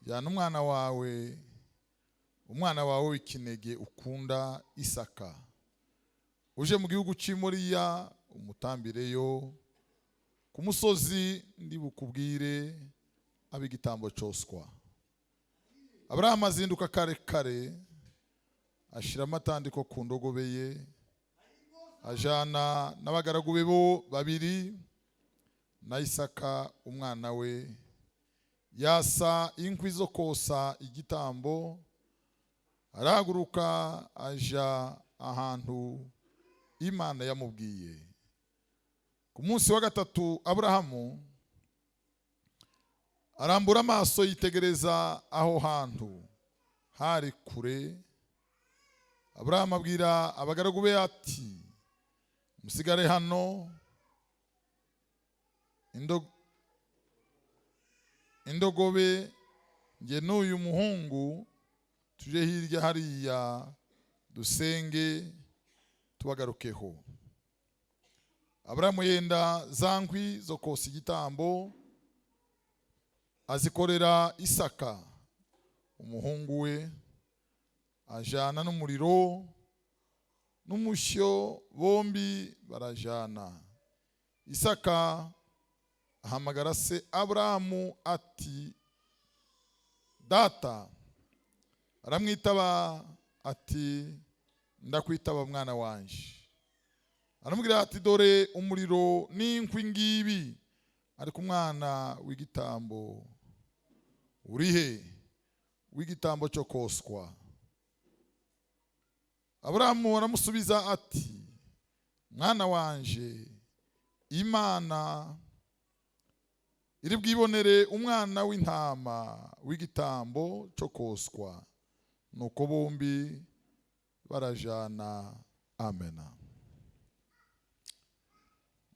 jyana umwana wawe w'ikinege ukunda Isaka, uje mu gihugu cy'Imoriya umutambireyo ku musozi ndi bukubwire abigitambo cyoswa. Abrahamu azinduka kare kare, ashira amatandiko ku ndogobe ye, ajana n'abagaragu be bo babiri na Isaka umwana we, yasa inkwi zo kosa igitambo, arahaguruka aja ahantu Imana yamubwiye. Ku munsi wa gatatu Abrahamu arambura amaso yitegereza aho hantu hari kure. Abrahamu abwira abagaragu be ati, musigare hano, indogobe nge n'uyu muhungu tuje hirya hariya dusenge tubagarukeho. Abrahamu yenda za nkwi zo kosa igitambo, azikorera Isaka umuhungu we, ajana n'umuriro n'umushyo, bombi barajana. Isaka ahamagara se Abrahamu ati, data. Aramwitaba ati, ndakwitaba mwana wanje. Aramubwira ati, dore umuriro n'inkwi ngibi, ariko umwana w'igitambo urihe, w'igitambo cyo koswa? Abrahamu aramusubiza ati, mwana wanje, Imana iri bwibonere umwana w'intama w'igitambo cyo koswa. Nuko bombi barajana. Amena.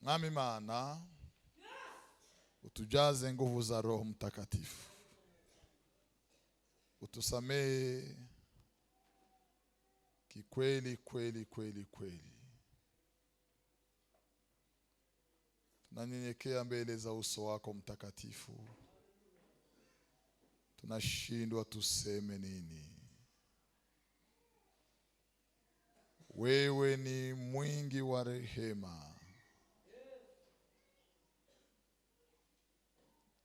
Mwami Imana, utujaze nguvu za Roho Mtakatifu, utusamehe kikweli kweli kweli kweli. Tunanyenyekea mbele za uso wako mtakatifu, tunashindwa tuseme nini. Wewe ni mwingi wa rehema.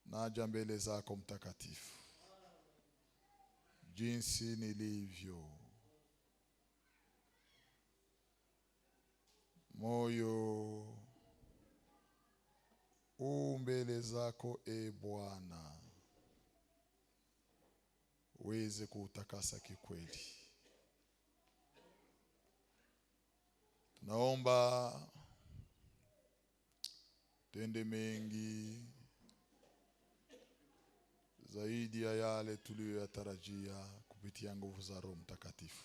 Naja mbele zako mtakatifu jinsi nilivyo, moyo mbele zako e Bwana, uweze kuutakasa kikweli. Tunaomba tende mengi zaidi ya yale tuliyoyatarajia kupitia nguvu za Roho Mtakatifu.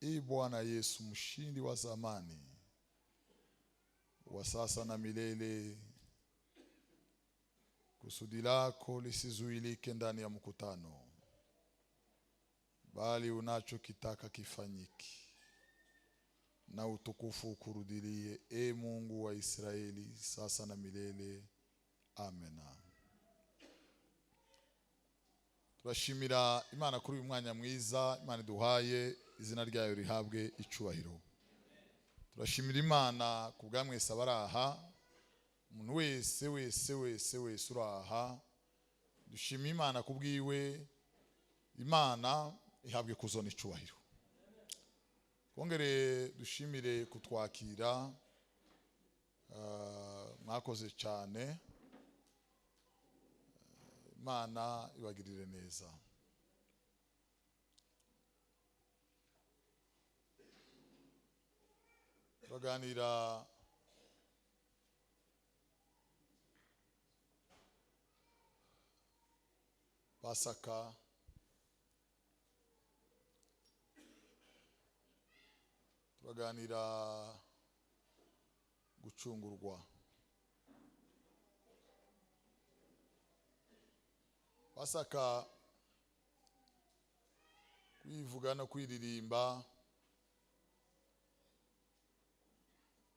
Ee Bwana Yesu, mshindi wa zamani, wa sasa na milele, kusudi lako lisizuilike ndani ya mkutano, bali unachokitaka kifanyiki, na utukufu ukurudilie, e Mungu wa Israeli, sasa na milele. Amena. Turashimira Imana kuri uyu mwanya mwiza Imana duhaye, izina ryayo rihabwe icubahiro. Turashimira Imana kubwa mwese abaraha, umuntu wese uraha. Dushimira Imana kubwiwe, Imana ihabwe kuzona icubahiro. Kongere dushimire kutwakira, mwakoze cyane. Imana ibagirire neza. Turaganira Pasaka, turaganira gucungurwa. Pasaka kwivuga no kwiririmba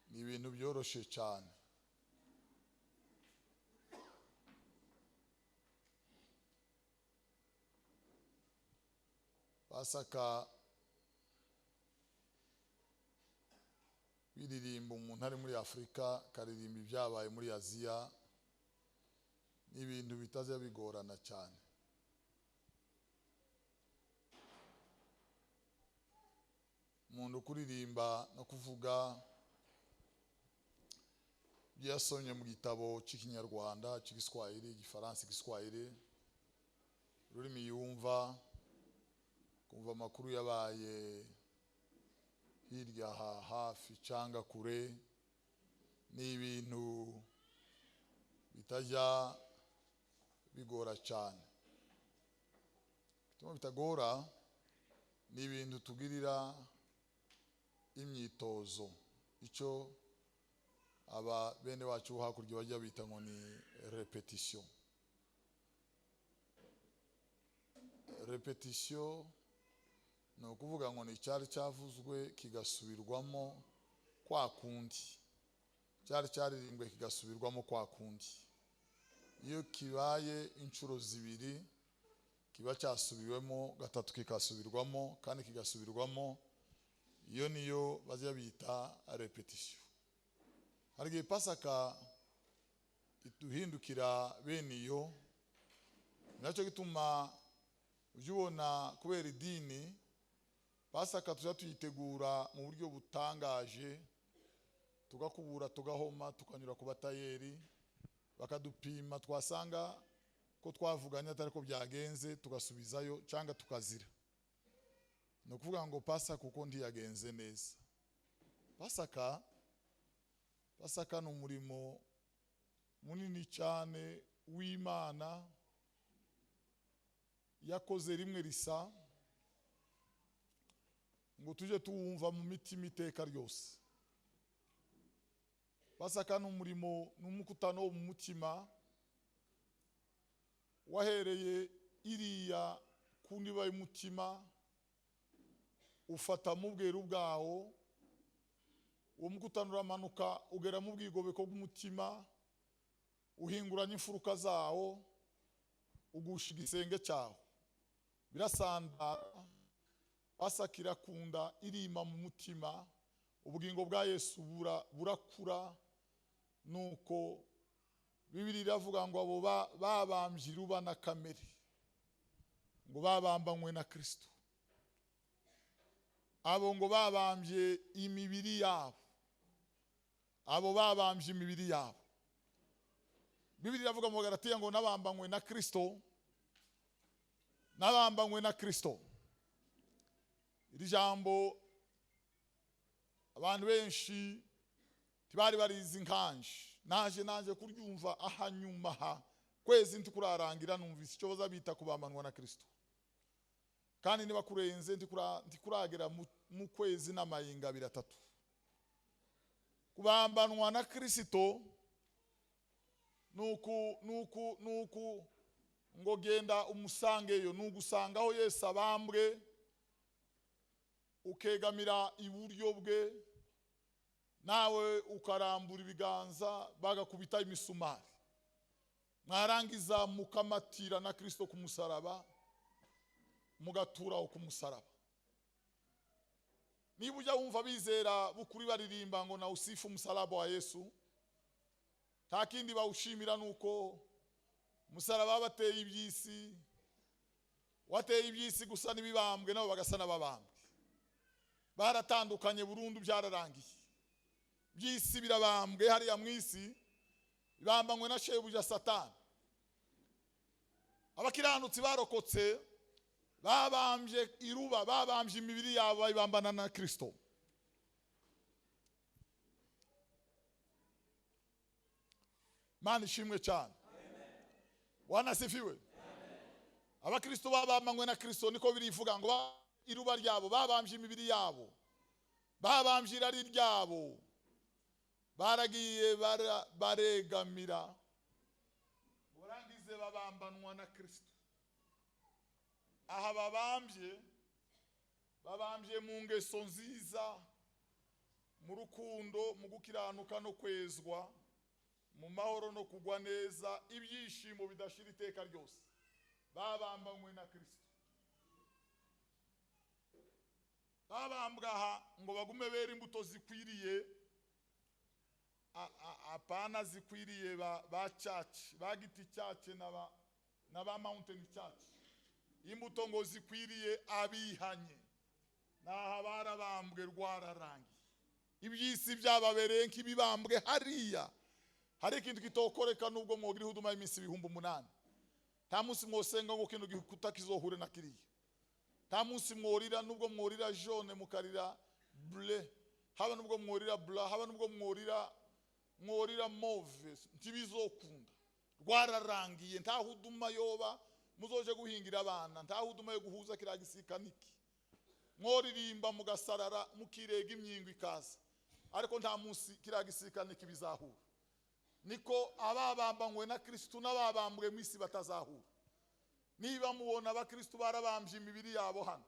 ni ibintu byoroshe cyane. Pasaka biririmba umuntu ari muri Afrika, karirimba ibyabaye muri Aziya, n'ibintu bitaza bigorana cyane. Umuntu kuririmba no kuvuga byasomye mu gitabo cy'Ikinyarwanda, cy'Igiswahili, Igifaransa, Igiswahili, ururimi yumva, kumva amakuru yabaye hirya hafi cyangwa kure, n'ibintu bitajya bigora cyane. Bituma bitagora ni ibintu tugirira imyitozo, icyo aba bene wacu hakurya bajya bita ngo ni repetition. Repetition ni ukuvuga ngo ni cyari cyavuzwe kigasubirwamo kwa kundi, cyari cyaririmbwe kigasubirwamo kwa kundi. Iyo kibaye inshuro zibiri kiba cyasubiwemo, gatatu kikasubirwamo, kandi kigasubirwamo, iyo niyo bazya bita repetition. Hari igihe Pasaka ituhindukira bene iyo, nacyo gituma ujubona kubera idini Pasaka tuza tuyitegura mu buryo butangaje, tugakubura, tugahoma, tukanyura ku batayeri bakadupima, twasanga ko twavuganye atari ko byagenze tugasubizayo cyangwa tukazira. No kuvuga ngo Pasaka uko ndiyagenze neza. Pasaka ni umurimo munini cyane w'Imana yakoze rimwe risa, ngo tuje tuwumva mu mitima iteka ryose. Pasaka ni umurimo n'umukutano wo mu mutima wahereye iriya ku ndiba y'umutima, ufata mu bweru bwawo, uwo mukutano uramanuka ugera mu bwigobeko bw'umutima, uhinguranya imfuruka zawo, ugusha igisenge cyawo, birasandara. Pasaka irakunda, irima mu mutima, ubugingo bwa Yesu burakura. Nuko Bibiliya iravuga ngo abo babambye ruba na kamere, ngo babambanywe na Kristo. Abo ngo babambye imibiri yabo, abo babambye imibiri yabo. Bibiliya iravuga mu Galatiya ngo nabambanywe na Kristo, nabambanywe na Kristo. Iri jambo abantu benshi tibari barizi nkanje, naje kuryumva ahanyuma kwezi ntikurarangira, numvise icyo baza bita kubambanwa na Kristo. Kandi niba kurenze ndikuragera mu kwezi n'amayinga 3. Kubambanwa na Kristo nuku ngo genda umusangeyo, nugusangaho Yesu abambwe, ukegamira iburyo bwe, nawe ukarambura ibiganza bagakubita imisumari, mwarangiza mukamatira na Kristo ku musaraba, mugaturaho ku musaraba. Niba ujya wumva bizera bukuri baririmba ngo na usifu umusaraba wa Yesu, nta kindi bawushimira nuko umusaraba bateye ibyisi, wateye ibyisi gusa n'ibibambwe nabo bagasa n'ababambwe. Baratandukanye burundu, byararangiye. Byisi birabambwe hariya mu isi, bibambanywe na shebuja Satani. Abakiranutsi barokotse babambye iruba, babambye imibiri yabo, bayibambana na Kristo. Mana ishimwe cyane. Bwana sifiwe. Abakristo babambanywe na Kristo, niko birivuga ngo iruba ryabo, babambye imibiri yabo, babambye irari ryabo, baragiye baregamira, barangize babambanwa na Kristo. Aha babambye mu ngeso nziza, mu rukundo, mu gukiranuka no kwezwa, mu mahoro no kugwa neza, ibyishimo bidashira iteka ryose. Babambanywe na Kristo. babambwaha ngo bagume bera imbuto zikwiriye apana zikwiriye ba church bagiti church na ba mountain church. Imbuto ngo zikwiriye abihanye naha barabambwe rwararangi. Ibyisi byababereye nk'ibibambwe hariya. Hari ikintu kitokoreka nubwo mwogiri huduma iminsi 8,000. Nta munsi mwosenga ngo kintu gikuta kizohure na kiriya. Nta munsi mworira nubwo mworira jaune mukarira bleu. Haba nubwo mworira blanc, haba nubwo mworira mauve, ntibizokunda. Rwararangiye nta huduma yoba muzoje guhingira abana, nta huduma yo guhuza kiragisika niki. Mworirimba mugasarara mukirega imyingo ikaza. Ariko nta munsi kiragisika niki bizahura. Niko ababambanywe na Kristo n'ababambwe mu isi batazahura. Niba mubona abakristo barabambye imibiri yabo hano,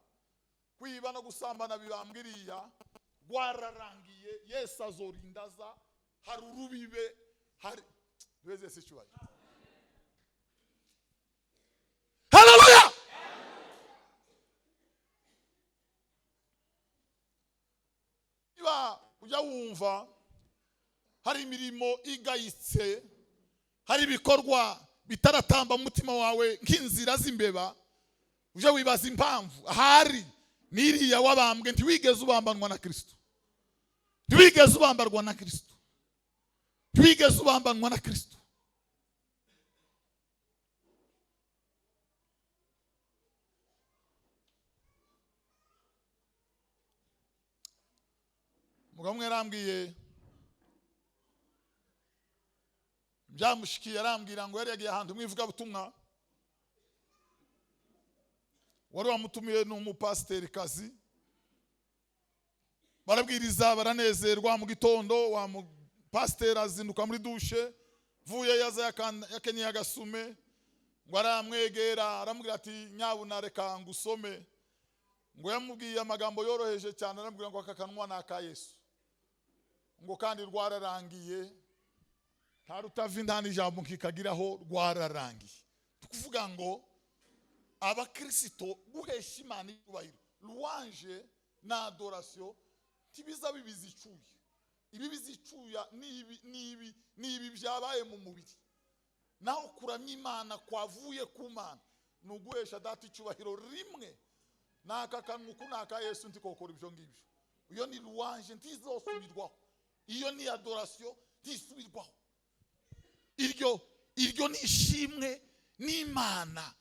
kwiba no gusambana bibambwiriya, rwararangiye. Yesu azorindaza, hari urubibe, hari weze sichuwaye. Haleluya! Iba ujya wumva hari imirimo igayitse, hari ibikorwa bitaratamba mutima wawe nk'inzira z'imbeba, uje wibaza impamvu ahari niriya wabambwe ntiwigeze ubambanwa na Kristo. Ntiwigeze ubambarwa na Kristo. Ntiwigeze ubambanwa na Kristo. Mugabo yarambwiye byamushikiye, arambwira ngo yari yagiye ahantu mwivuga butumwa, wari wamutumiye n'umupasiteri kazi, barabwiriza baranezerwa. Mu gitondo wa pasiteri azinduka muri dushe, vuye yaza yakenyeye agasume, ngo aramwegera aramubwira ati nyabuna reka ngusome. Ngo yamubwiye amagambo yoroheje cyane, arambwira ngo akakanwa naka Yesu, ngo kandi rwararangiye ntarutava indani ijambo nkikagiraho rwararangiye. Tukuvuga ngo abakristo guhesha Imana icyubahiro, louange na adoration tibiza bibizicuye. Ibi bizicuya nibi byabaye mu mubiri. Naho kuramya Imana kwavuye ku Mana nuguhesha data icyubahiro rimwe. Naka kanwa kunaka Yesu ntikokora ibyo ngibyo. Iyo ni louange ntizosubirwaho. Iyo ni adoration ntisubirwaho. Iryo nishimwe n'Imana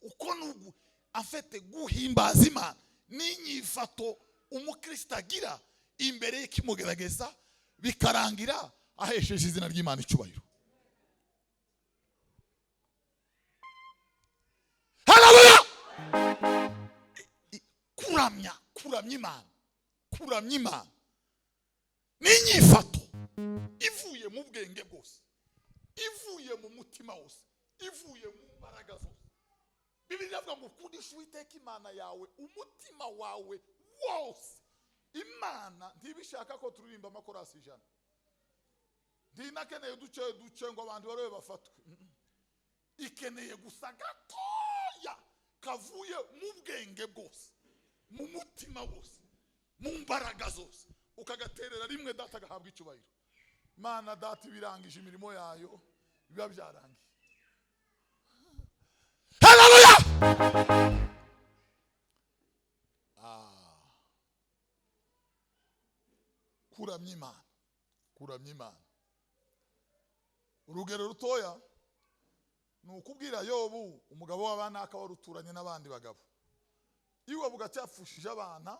uko nugu afite guhimbaza Imana n'inyifato umukristo agira imbere y'ikimugerageza bikarangira ahesheje izina ry'Imana icyubahiro. Haleluya! kuramya Imana n'inyifato ivuye mu bwenge bwose, ivuye mu mutima wose, ivuye mu mbaraga zose. Bibiliya ivuga ngo ukundishe Uwiteka Imana yawe umutima wawe wose. Imana ntibishaka ko turirimba amakorasi 100. Ndinakeneye duce ngo abantu barobe bafatwe. Ikeneye gusa gatoya kavuye mu bwenge bwose, mu mutima wose, mu mbaraga zose, ukagaterera rimwe data agahabwa icyubahiro. Imana data ibirangije imirimo yayo biba byarangiye. Haleluya! Kuramya Imana. Urugero rutoya nukubwira Yobu, umugabo w'abana akaba ruturanye n'abandi bagabo. Iwe bugacyapfushije abana,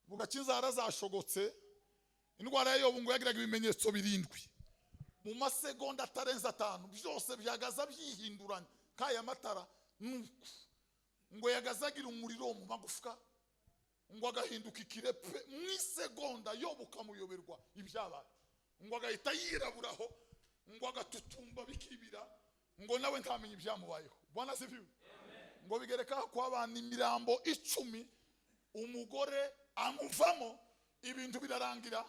bugakinzara zashogotse. Indwara ya Yobu ngo yagiraga ibimenyetso 7. Mu masegonda atarenza 5 byose byagaza byihinduranye kaya matara. Ngo yagazagira umuriro mu magufwa, ngo agahinduka ikirepe mu isegonda. Yobu kamuyoberwa ibyabaye, ngo agahita yiraburaho, ngo agatutumba bikibira, ngo nawe ntamenye ibyamubayeho. Bwana sifiwe. Ngo bigereka ko abana imirambo 10 umugore amuvamo, ibintu birarangira,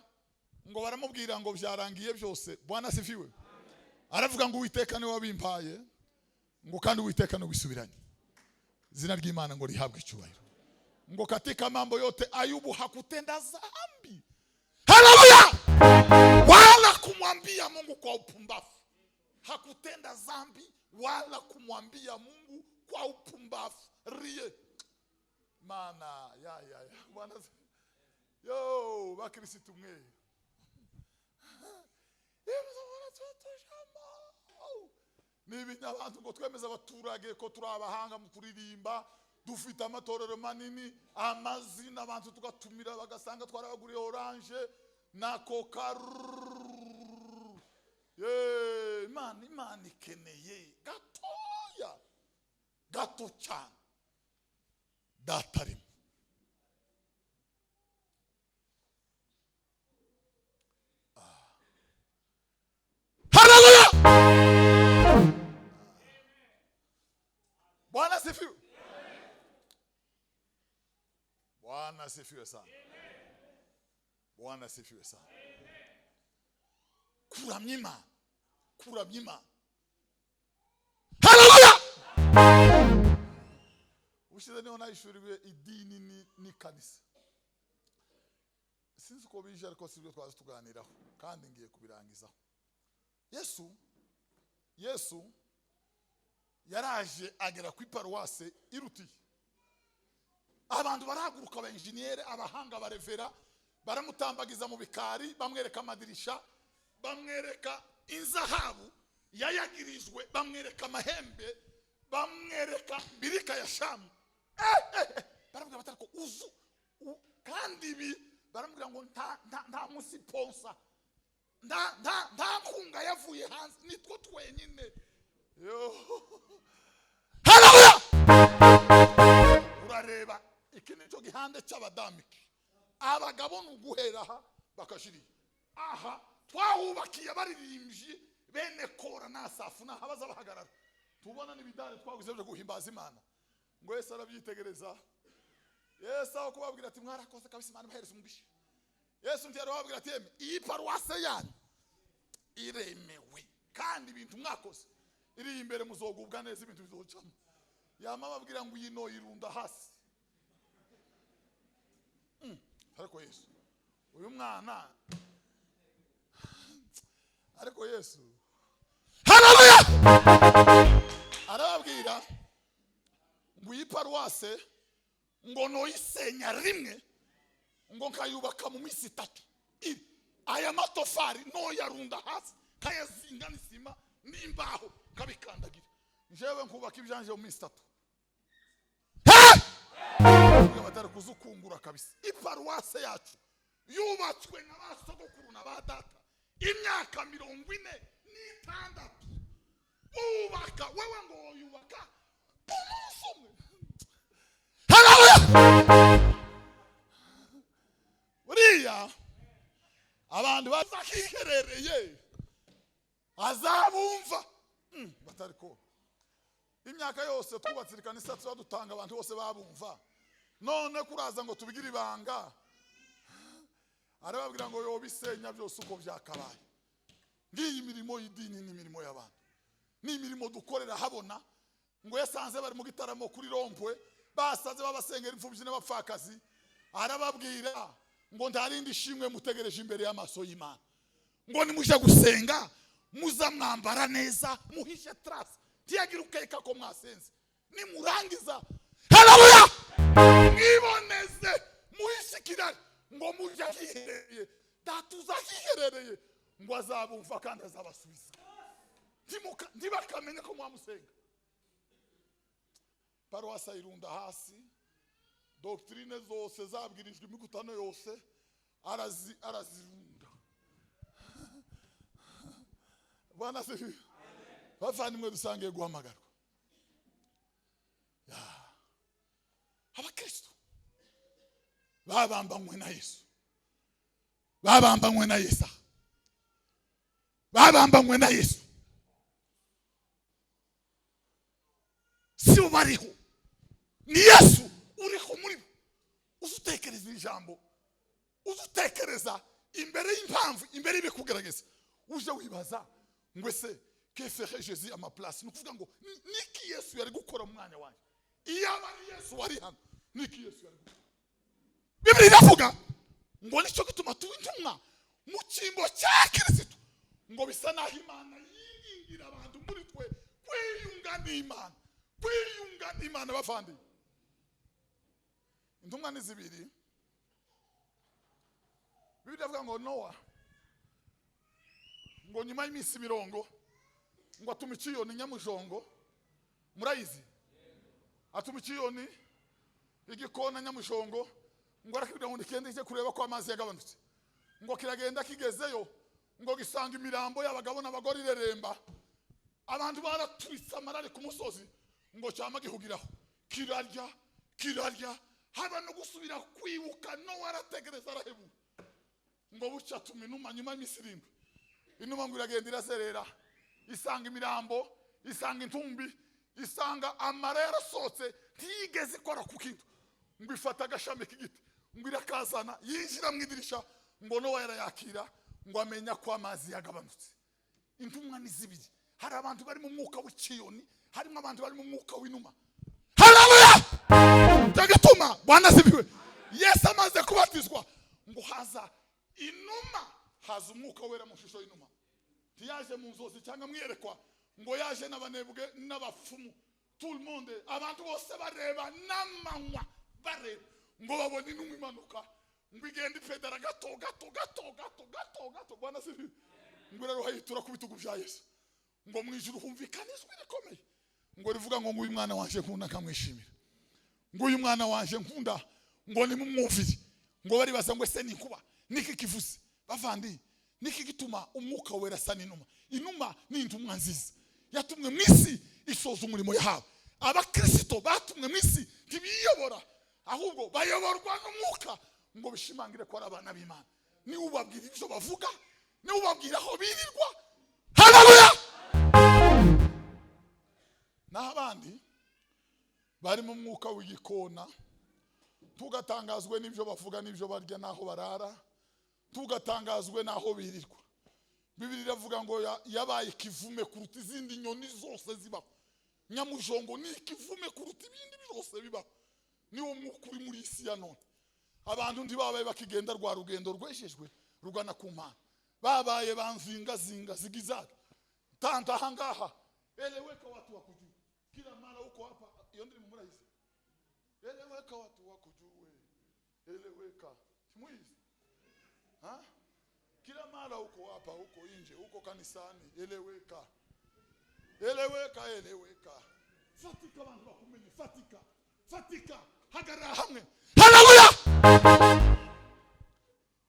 ngo baramubwira ngo byarangiye byose. Bwana sifiwe. Aravuga ngo Uwiteka niwe wabimpaye, ngo kandi Uwiteka no bisubiranye. Izina ry'Imana ngo rihabwe icyubahiro. ngo katika mambo yote Ayubu hakutenda dhambi. Haleluya! Wala kumwambia Mungu kwa upumbavu. Hakutenda dhambi wala kumwambia Mungu kwa upumbavu. Rie. Mana ya. Bwana yo bakirisitu mwe. Nibinya abantu ngo twemeza abaturage ko turi abahanga mu kuririmba, dufite amatorero manini, amazina abantu tugatumira bagasanga twarabaguriye orange na coca. Imana ikeneye gatoya gato cyane datarimo. Haleluya! Bwana sifiwe. Bwana sifiwe sana. Bwana sifiwe sana. Kuramyima. Haleluya! Ushize niho nayishuriwe idini ni kanisa. Sinzi ko bije ariko sibyo twaza tuganiraho kandi ngiye kubirangizaho. Yesu yaraje agera ku paruwase iruti. Abantu barahaguruka, aba engineer, abahanga, barevera, baramutambagiza mu bikari, bamwereka amadirisha, bamwereka inzahabu yayagirijwe, bamwereka amahembe, bamwereka birika ya Shamu. Barambwira batariko uzu kandi ibi barambwira ngo nta musiponsa, nta kunga yavuye hanze, nitwo twenyine. Haleluya! Urareba iki nicyo gihande cy'abadamiki. Abagabo nuguhera aha bakashiri. Aha twahubakiye baririmbyi bene kora na Asafu na habaza bahagarara. Tubona n'ibidare twaguze byo guhimbaza Imana. Ngo Yesu arabyitegereza. Yesu aho kubabwira ati mwarakoze kabisa Imana bahereza umugisha. Yesu ndiye arababwira ati iyi paruwase yanyu iremewe kandi ibintu mwakoze iri imbere muzogubwa neza, ibintu bizocamo. Yama babwira ngo yino irunda hasi. Ariko Yesu uyu mwana, ariko Yesu, haleluya, arababwira ngo iyi paruwase ngo noyisenya rimwe ngo nkayubaka mu minsi 3. Aya matofari no yarunda hasi kayazinga n'isima n'imbaho kabikandagira. Jewe nkubaka ibyanje mu minsi 3. Batari kuzukungura kabisa. Iparuwase yacu yubatswe n'abasogokuru n'abadata imyaka 46. Ubaka wewe ngo yubaka umusumwe. Haleluya! Uriya abantu bazakiherereye azabumva batariko. Imyaka yose twubatsirika n'isatsu dutanga abantu bose babumva. None kuraza ngo tubigira ibanga. Arababwira ngo yo bisenya byose uko byakabaye. Ngiyi mirimo y'idini ni mirimo y'abantu. Ni mirimo dukorera habona. Ngo yasanze bari mu gitaramo kuri rompwe, basaze babasengera imfubyi n'abapfakazi. Arababwira ngo ndarindi shimwe mutegereje imbere y'amaso y'Imana. Ngo nimuje gusenga muza mwambara neza, muhishe trust. Tiyagira ukeka ko mwasenze. Nimurangiza, haleluya, mwiboneze muhisikirane ngo muje hihereye. Datuza hihereye ngo azabumva kandi azabasubiza. Ntibakamenye ko mwamusenga. Paruwasa irunda hasi, doctrine zose zabwirijwe imigutano yose arazirunda. Bwana sifi. Bavandimwe dusangiye guhamagarwa. Abakristo babambanywe na Yesu, babambanywe na Yesu, babambanywe na Yesu. Si ubariho ni Yesu uriho muri bo. Uzutekereza ijambo, uzutekereza imbere y'impamvu, imbere y'ibikugerageza, uje wibaza ngo ese que ferait Jésus à ma place? Nukuvuga ngo niki Yesu yari gukora mu mwanya wanjye. Iyo ari Yesu wari hano, niki Yesu yari gukora? Bibiri iravuga ngo nicyo gituma tuba intumwa mu cyimbo cya Kristo, ngo bisa naho Imana yingingira abantu muri twe kwiyunga n'Imana bavandi. Intumwa ni zibiri. Bibiri iravuga ngo Nowa ngo nyuma y'iminsi mirongo ngo atuma ikiyoni nyamujongo, murayizi? Atuma ikiyoni igikona nyamujongo ngo arakibwira ngo ndikende ije kureba ko amazi yagabanutse, ngo kiragenda kigezeyo ngo gisanga imirambo y'abagabo n'abagore ireremba, abantu baraturitse amarare ku musozi, ngo cyama gihugiraho kirarya haba no gusubira kwibuka. Nowa arategereza arahebu, ngo buca atuma inuma nyuma y'iminsi 7. Inuma ngo iragenda irazerera, isanga imirambo, isanga intumbi, isanga amara yarasohotse, ntiyigeze ikora ku kintu, ngo ifata agashami k'igiti, ngo irakazana yinjira mu idirisha, ngo Nowa yarayakira, ngo amenya ko amazi yagabanutse. Intumwa ni zibiri. Hari abantu bari mu mwuka w'ikiyoni, harimo abantu bari mu mwuka w'inuma. Haleluya! Tagatuma Bwana sibiwe. Yesu amaze kubatizwa ngo haza inuma, haza umwuka wera mu shusho y'inuma. Ntiyaje mu nzozi cyangwa mwiyerekwa, ngo yaje n'abanebwe n'abapfumu, tout le monde, abantu bose bareba n'amanywa bareba, ngo babone inuma imanuka, ngo igenda ipedara gato. Bwana sibiwe. Ngo rero hayitura ku bitugu bya Yesu, ngo mu ijuru humvikana ijwi rikomeye, ngo rivuga ngo uyu mwana wanje nkunda kamwishimira, ngo uyu mwana wanje nkunda, ngo nimumwumvire. Ngo bari baza ngo ese ni kuba niki kivuze bavandi, niki gituma umwuka wera asa n'inuma. Inuma ni intumwa nziza yatumwe mu isi isoza umurimo yahawe. Abakristo batumwe mu isi ntibiyobora, ahubwo bayoborwa n'umwuka, ngo bishimangire ko ari abana b'Imana. Ni ubabwira ibyo bavuga, ni ubabwira aho birirwa. Haleluya! N'abandi bari mu mwuka w'igikona, tugatangazwe n'ibyo bavuga n'ibyo barya n'aho barara, tugatangazwe n'aho birirwa. Bibiri iravuga ngo yabaye ikivume kuruta izindi nyoni zose zibaho. Nyamujongo ni ikivume kuruta ibindi byose bibaho. Niwo mwuka uri muri isi ya none. Abantu ntibabaye bakigenda rwa rugendo rweshejwe rugana ku Mana, babaye banzinga zigizaga tanta hangaha. Eleweka watu wako juu kila mara uko hapa, hiyo ndio mumuraizi. Eleweka watu wako juu wewe, eleweka mwizi ha, kila mara uko hapa, uko nje, uko kanisani, eleweka fatika bantu bakumenye, fatika hagara hamwe. Haleluya!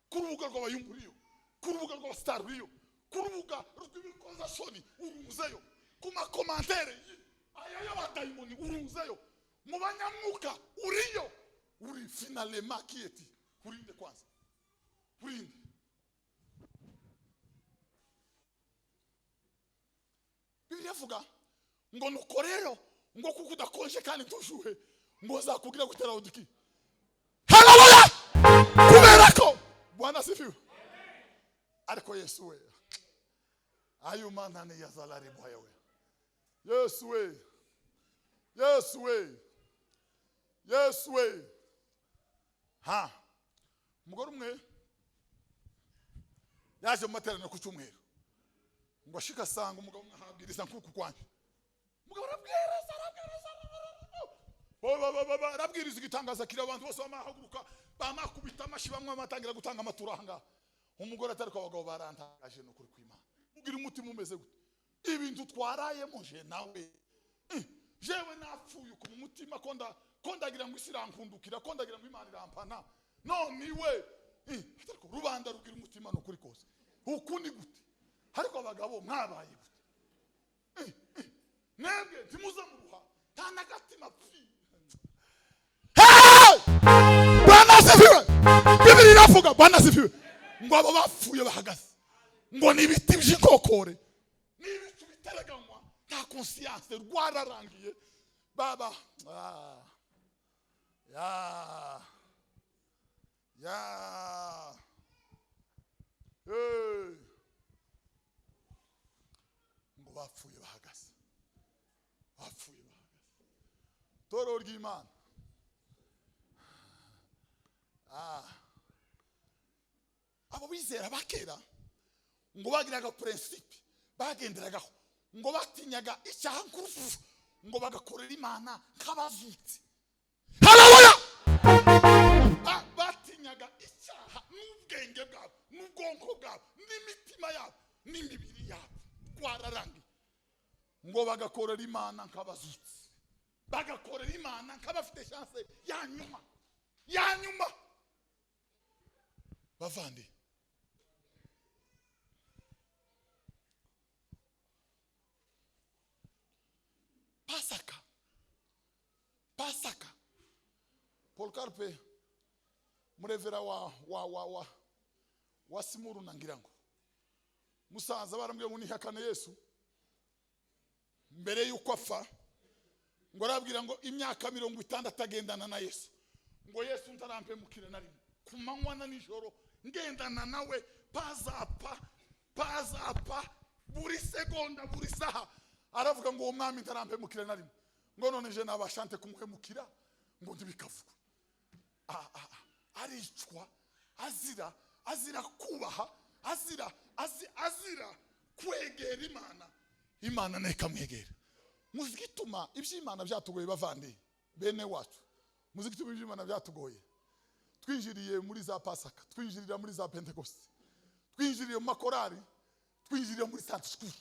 Kurubuga rw'abayunguriyo, kurubuga rw'abasitariyo, kurubuga rw'ibikoza soni uruzeyo, kuma komantere aya y'abadayimoni uruzeyo, mu banyamwuka uriyo, uri finalema kieti. Urinde kwanza, urinde. Biblia vuga ngo nuko rero ngo kuko udakonje kandi ntushuhe, ngo zakugira gutera udiki. Haleluya! Kubera ko Bwana sifiwe. Ariko Yesu we, ayo mana ne yazalari boya we. Yesu we. Ha, mugore umwe yaje mu materaniro ku cyumweru, ngo ashika sanga umugabo mwahabwiriza nkuku kwanje. Umugabo arabwiriza igitangaza kira abantu bose bamahaguruka, bamakubita amashi, bamwe batangira gutanga amaturanga. Umugore atari ko abagabo barantangaje no kuri kw'Imana. Ugira umutima umeze gute? Ibintu twarayemo je nawe. Jewe napfuye ku mutima kondagira ngo isirankundukira, kondagira ngo Imana irampana. No niwe. Ariko rubanda rugira umutima no kuri kose. Ukundi gute? Ariko abagabo mwabaye gute? Nenge timuza muruha. Tana gatima pfi. Bwana sifiwe. Bibiri iravuga Bwana sifiwe. Ngo abo bapfuye bahagaze, ngo nibiti by'ikokore, nibiti bitereganywa, nta conscience, rwararangiye baba. Ngo bapfuye bahagaze, toro ry'Imana. abo bizera bakera ngo bagiraga principe bagenderagaho ngo batinyaga icyaha nk'urupfu ngo bagakorera Imana nk'abazutse. Haleluya! Batinyaga icyaha n'ubwenge bwabo n'ubwonko bwabo n'imitima yabo n'imibiri yabo kwararangi ngo bagakorera Imana nk'abazutse, bagakorera Imana nk'abafite chance ya nyuma. Bavandi, Pasaka Paul Carpe murevera wa Simuru nangirango musaza barambwiye ngo nihakane Yesu mbere yuko afa, ngo arabwira ngo imyaka 60 agendana na Yesu, ngo Yesu ntarampemukire na rimwe, kumanywa na nijoro ngendana nawe pazapa buri segonda buri saha. Aravuga ngo umwami ntarampemukire na rimwe, ngo none je nabashante kumuhemukira ngo ndibikavuga. Aricwa azira kubaha, azira kwegera Imana nekamwegera. Muzigituma iby'Imana byatugoye bavandi bene wacu, muzigituma iby'Imana byatugoye. Twinjiriye muri za Pasaka, twinjirira muri za Pentecost, twinjiriye mu makorari, twinjiriye muri Sunday school,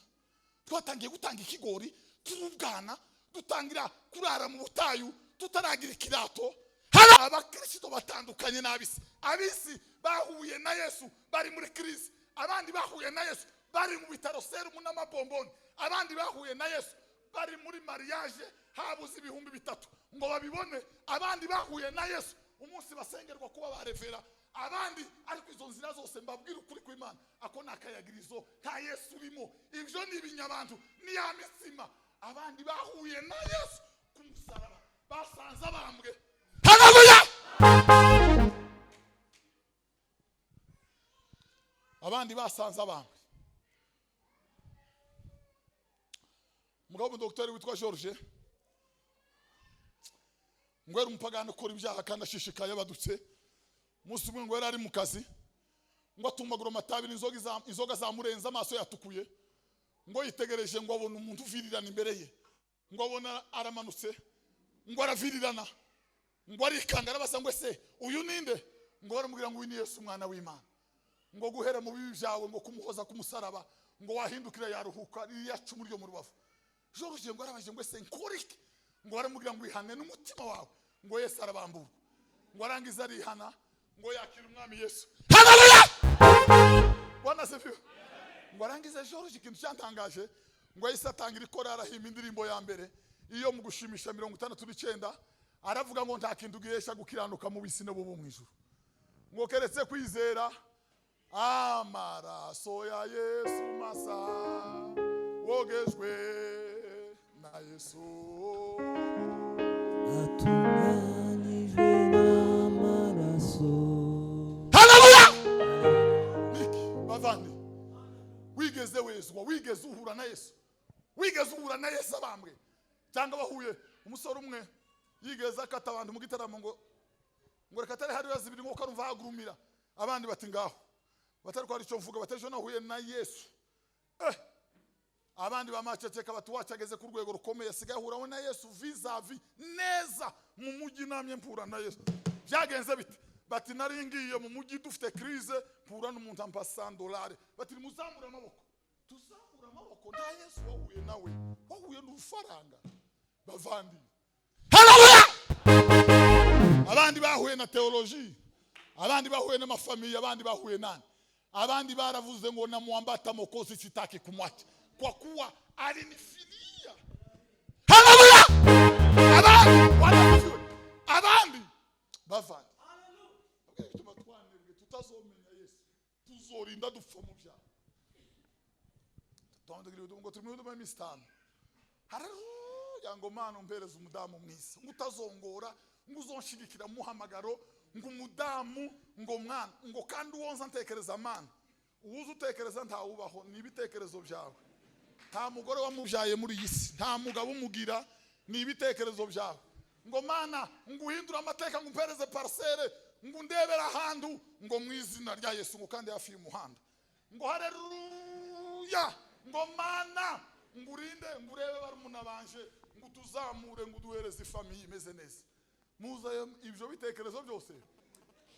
twatangiye gutanga ikigori turubwana, dutangira kurara mu butayu tutaragira ikirato. Hari abakristo batandukanye n'abisi. Abisi bahuye na Yesu bari muri krizi, abandi bahuye na Yesu bari mu bitaro serumu n'amabomboni, abandi bahuye na Yesu bari muri mariage habuze 3,000 ngo babibone, abandi bahuye na Yesu umunsi basengerwa kuba barevera, abandi ariko izo nzira zose mbabwira ukuri kw'Imana ako nakayagirizo ka Yesu urimo. Ivyo ni ibinyabantu ni ya misima. Abandi bahuye na Yesu ku musaraba basanze abambwe. Haleluya! Abandi basanze abambwe. Mugabo Dr. witwa George ngo ari umupagano ukora ibyaha kandi ashishikaye abadutse. Musi umwe ngo yari ari mu kazi, ngo atumagura amatabiri inzoga zamurenza amaso yatukuye, ngo yitegereje ngo abona umuntu uvirirana imbere ye, ngo abona aramanutse, ngo aravirirana, ngo arikanga arabaza ngo ese uyu ninde? Ngo baramubwira ngo uyu ni Yesu umwana w'Imana, ngo guhera mu bibi byawe ngo kumuhoza ku musaraba, ngo wahindukira yaruhuka yacu muri yo mu rubavu. George ngo arabaje ngo ese nkorike? Ngo baramubwira ngo ihane n'umutima wawe, ngo Yesu arabambura, ngo arangiza arihana, ngo yakira umwami Yesu. Haleluya! Bwana sefiwe. Ngo arangiza George ikintu cyantangaje, ngo Yesu atangira ikora arahimba indirimbo ya mbere iyo mu gushimisha 69 aravuga ngo nta kintu gihesha gukiranuka mu bisi no mu ijuru, ngo keretse kwizera amaraso ya Yesu masa wogejwe na Yesu atunganijwe n'amaraso. Haleluya! Niki bavandi wigeze wezwa, wigeze uhura na Yesu, wigeze uhura na Yesu abambwe cyangwa bahuye. Umusore umwe yigeze akata abantu mu gitaramo ngo reka tare hari yazibiri ngo karumva hagurumira, abandi bati ngaho batari ko ari cyo mvuga, batari cyo nahuye na Yesu. Abandi bamaceceka batuwacageze ku rwego rukomeye, asigaye ahuraho na Yesu vis-a-vis neza mu mujyi. Namye mpura na Yesu byagenze bite? Bati nari ngiye mu mujyi dufite crise, mpura n'umuntu ampa $100, bati muzamura amaboko. Tuzamura amaboko, nta Yesu wahuye nawe, wahuye n'urufaranga bavandi. Haleluya! Abandi bahuye na theology, abandi bahuye n'amafamilia, abandi bahuye nani, abandi baravuze ngo namuambata mokozi sitaki kumwacha kwa kuwa alinifilia. Haleluya! Abandi bavandi. Haleluya! Tumatwanirwe tutazomenya Yesu, tuzorinda dupfa mu byaha. Twandagiriwe ngo turi mu mistano. Haleluya! Ngo Mana umpereze umudamu mwisa, ngo utazongora, ngo uzonshigikira muhamagaro, ngo umudamu, ngo mwana, ngo kandi uwonza ntekereza Mana. Uwuze utekereza ntawubaho, ni ibitekerezo byawe. Nta mugore wamubyaye muri iyi si, nta mugabo umugira, ni ibitekerezo byawe. Ngo Mana ngo uhindura amateka, ngo umpereze parcelle, ngo ndebera ahantu ngo mu izina rya Yesu ngo kandi hafi y'umuhanda ngo haleluya ngo mana ngo urinde ngo urebe barumuna banje ngo tuzamure ngo duhereze ifamiye imeze neza. Muza ibyo bitekerezo byose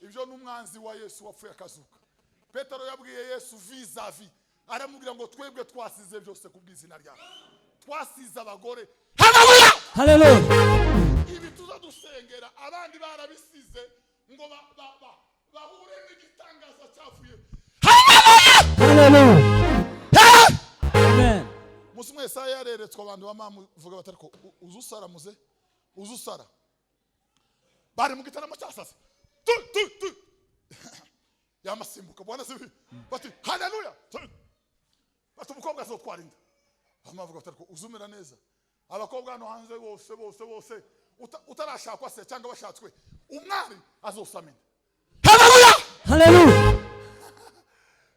ibyo n'umwanzi wa Yesu wapfuye akazuka. Petero yabwiye Yesu vis-a-vis aramubwira ngo twebwe twasize byose kubw'izina ryawe. Twasize abagore. Haleluya! Haleluya! Ibi tuzadusengera abandi barabisize ngo bahure n'igitangaza cyavuye. Haleluya! Amen. Musumwe Yesaya yareretswe abantu bamavuga batariko uzusara muze uzusara. Bari mu gitaramo cyasasa. Tu yamasimbuka bwana sibi bati haleluya bati umukobwa azotwarinda amavuga batariko uzumira neza abakobwa hano hanze bose utarashakwa se cyangwa bashatswe umwari azosamina. Haleluya! Haleluya!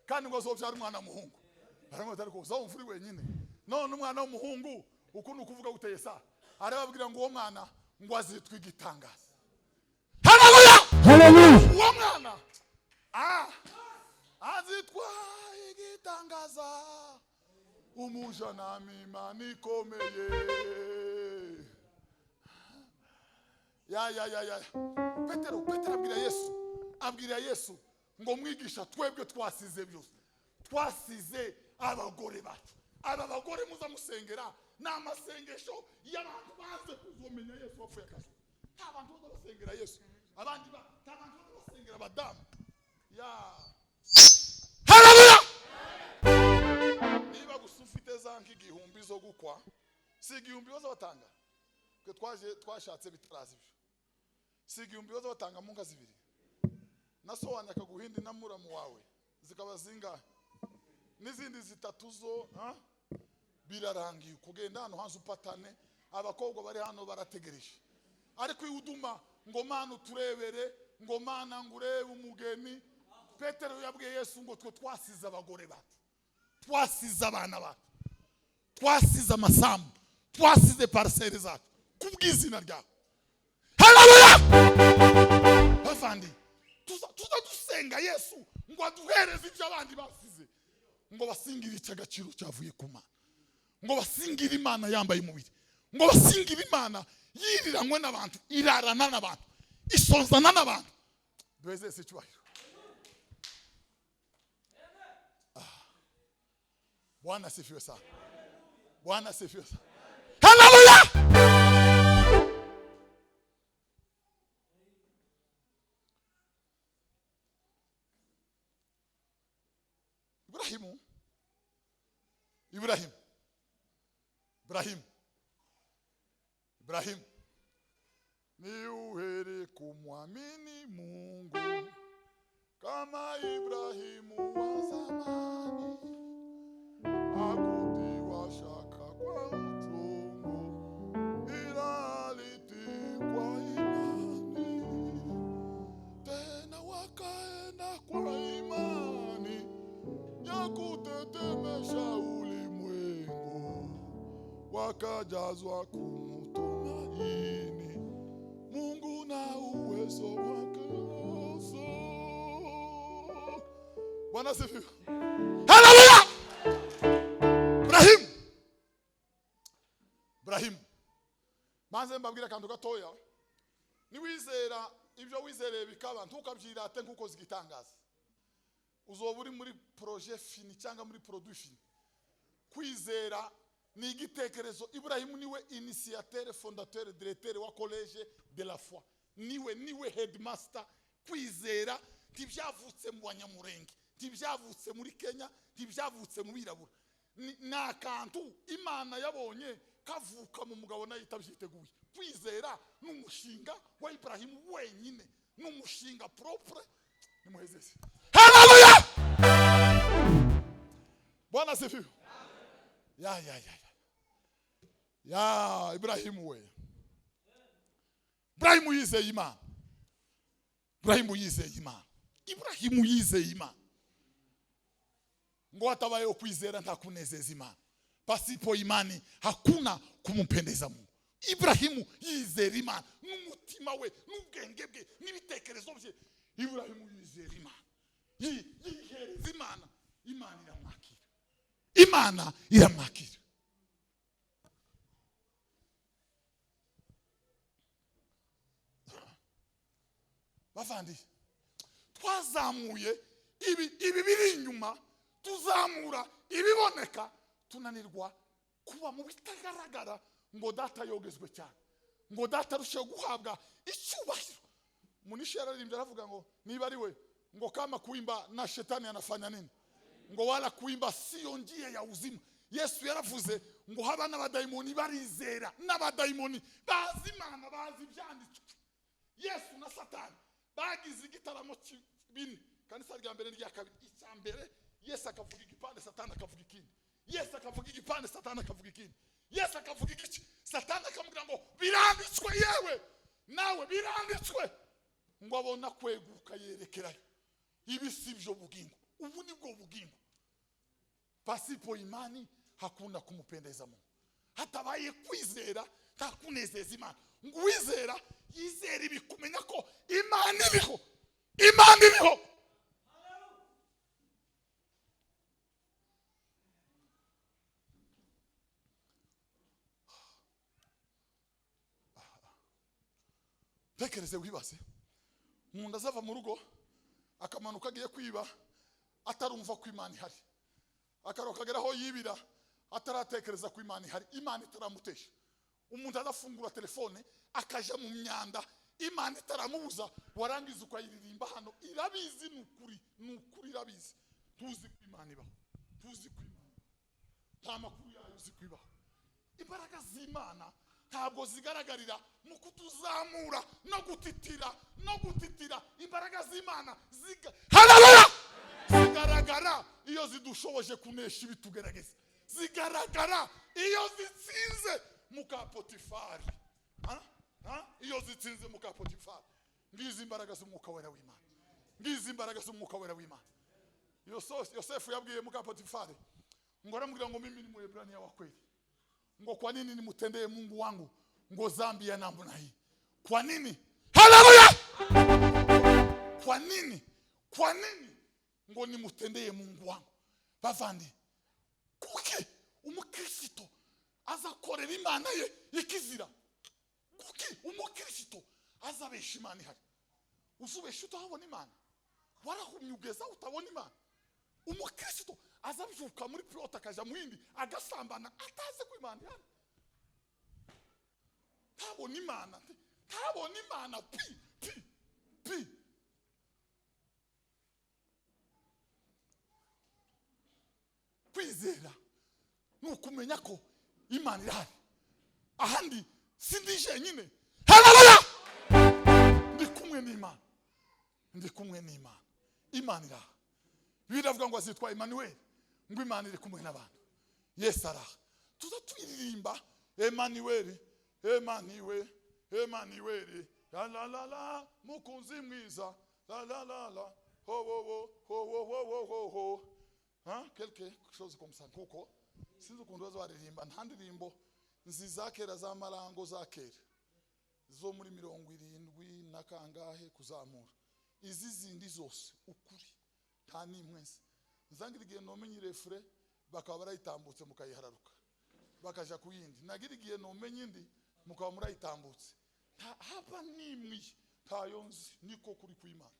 Kandi ngo azobyara umwana w'umuhungu baramwe batariko uzawumvuri wenyine none umwana w'umuhungu ukuntu ukuvuga guteye sa arababwira ngo uwo mwana ngo azitwa igitangaza. Haleluya! Haleluya! Uwo mwana azitwa igitangaza umujanamima nikomeye. Ya Petero abwira Yesu ngo mwigisha twebwe twasize byose. Twasize abagore bacu. Aba bagore muza musengera n'amasengesho y'abantu baze kuzomenya Yesu wapfuye akazi. Abantu basengera Yesu abandi abantu basengera abadamu. Ya haleluya! Niba gusufite zanki igihumbi zo gukwa si igihumbi baza batanga ke twashatse bitarazi byo si igihumbi baza batanga mu nka zibiri nasohanya akaguhindi na muramu wawe zikaba zinga n'izindi zitatu zo birarangiye kugenda hano hanze upatane abakobwa bari hano barategereje ariko iuduma ngo mana turebere ngo mana ngurebe umugeni. Petero yabwiye Yesu ngo twasize abagore bacu twasize abana bacu twasize amasambu twasize parcelle zacu kubw'izina ryawe. Haleluya! Bavandi tuzadusenga Yesu ngo aduhereze ibyo abandi basize ngo basingire icyagaciro cyavuye ku Mana ngo basingire Imana yambaye umubiri ngo basingire Imana yiriranywe n'abantu irarana n'abantu isonzana n'abantu. Duheze cyubahiro. Bwana asifiwe sana. Bwana asifiwe sana. Haleluya! Ibrahim ni uhere kumwamini Mungu kama Ibrahimu wa zamani hakutiwa shaka kwa utungu ila alitikwa imani tena wakaenda kwa imani ya kutetemesha ulimwengu wakajazwa kumtumaini Mungu na uwezo wake wote. Bwana sifiwe. Haleluya! Ibrahim manze mbabwira kantu gatoya ni wizera ibyo wizereye bikaba ntukabyirate nkuko zigitangaza uzoba uri muri projet fini cyangwa muri produit fini. Kwizera ni igitekerezo. Ibrahim niwe initiateur fondateur directeur wa collège de la foi niwe headmaster. Kwizera tibyavutse mu Banyamurenge tibyavutse muri Kenya tibyavutse mu birabura na kantu Imana yabonye kavuka mu mugabo nayo itabyiteguye. Kwizera n'umushinga wa Ibrahim wenyine n'umushinga propre ni muhezese. Haleluya! Bwana sifiwe. Ya Ibrahim we. Ibrahim yizeye Imana. Ibrahim yizeye Imana. Ngo atabaye kwizera nta kunezeza Imana. Pasipo imani hakuna kumpendeza Mungu. Ibrahimu yizera Imana n'umutima we n'ubwenge bwe n'ibitekerezo bye Iburahimu yizera Imana, yihereza Imana, Imana iramwakira, Imana iramwakira. Bavandi, twazamuye ibi biri inyuma, tuzamura ibiboneka, tunanirwa kuba mu bitagaragara ngo data yogezwe cyane, ngo data arusheho guhabwa icyubahiro. Munishi yararimbye aravuga ngo niba ari we, ngo kama kuimba na shetani anafanya nini, ngo wala kuimba sio njia ya uzima. Yesu yaravuze ngo haba n'abadayimoni barizera, n'abadayimoni bazi Imana, bazi ibyanditswe. Yesu na Satani bagize igitaramo bine, kanisa rya mbere n'irya kabiri. Icya mbere Yesu akavuga igipande, Satani akavuga ikindi. Yesu akavuga igipande, Satani akavuga ikindi. Yesu akavuga igice, Satani akamubwira ngo biranditswe, yewe nawe biranditswe. Ngo abona kweguka yerekerayo. Ibi sivyo bugingo, ubu nibwo bugingo. Pasipo imani hakuna kumupendeza Mungu. Hatabaye kwizera nta kunezeza Imana. Ngo wizera yizera ibikumenya ko Imana iriho, Imana iriho. Tekereze wibaze, umuntu azava mu rugo akamanuka agiye kwiba atarumva ko Imana ihari, akarokageraho yibira ataratekereza ko Imana ihari, Imana itaramutesha. Umuntu azafungura telefone akaja mu myanda, Imana itaramubuza, warangiza ukayiririmba hano, irabizi nukuri irabizi. Tuzi ko Imana ibaho, tuzi ko Imana nta makuru yayo uzi ko ibaho. Imbaraga z'Imana ntabwo zigaragarira mu kutuzamura no gutitira. Imbaraga z'Imana zigaragara iyo zidushoboje kunesha ibitugerageza, zigaragara iyo zitsinze muka Potifari. Iyo zitsinze muka Potifari. Ngizi imbaraga z'umwuka wera w'Imana, ngizi imbaraga z'umwuka wera w'Imana. Yosefu yabwiye muka Potifari ngo aramubwira ngo mimi ni Mwebrania wa kweli, ngo kwa nini nimutendee Mungu wangu ngo dhambi ya namna hii? Kwa nini? Haleluya! Kwa nini ngo nimutendee Mungu wangu? Bavandi, kuki umukristo azakorera Imana ye ikizira? Kuki umukristo azabesha Imana ihari? Uzubesha utabona Imana, warahumye ugeza utabona Imana. Umukristo azabyuka muri plot akaja muhindi agasambana ataze ko Imana ihari. Tabona Imana pi. Kwizera nukumenya ko Imana irahari. Ahandi sindije nyine. Haleluya! Ndi kumwe n'Imana. Imana irahari. Biravuga ngo azitwa Emmanuel, ngo Imana iri kumwe n'abantu. Yesu araha. Tuza twiririmba Emmanuel, la mukunzi mwiza, la ho. Quelque chose comme ça. Kuko sinzi ukuntu bazaririmba nta ndirimbo nziza kera za marango za kera zo muri 70 na kangahe kuzamura. Izi zindi zose ukuri nta nimwese. Nzangira igihe nomenye refre bakaba barayitambutse mukayihararuka, bakaja kuyindi. Nagira igihe nomenye indi mukaba murayitambutse. Haba nimwe ntayo nzi, niko kuri kw'Imana.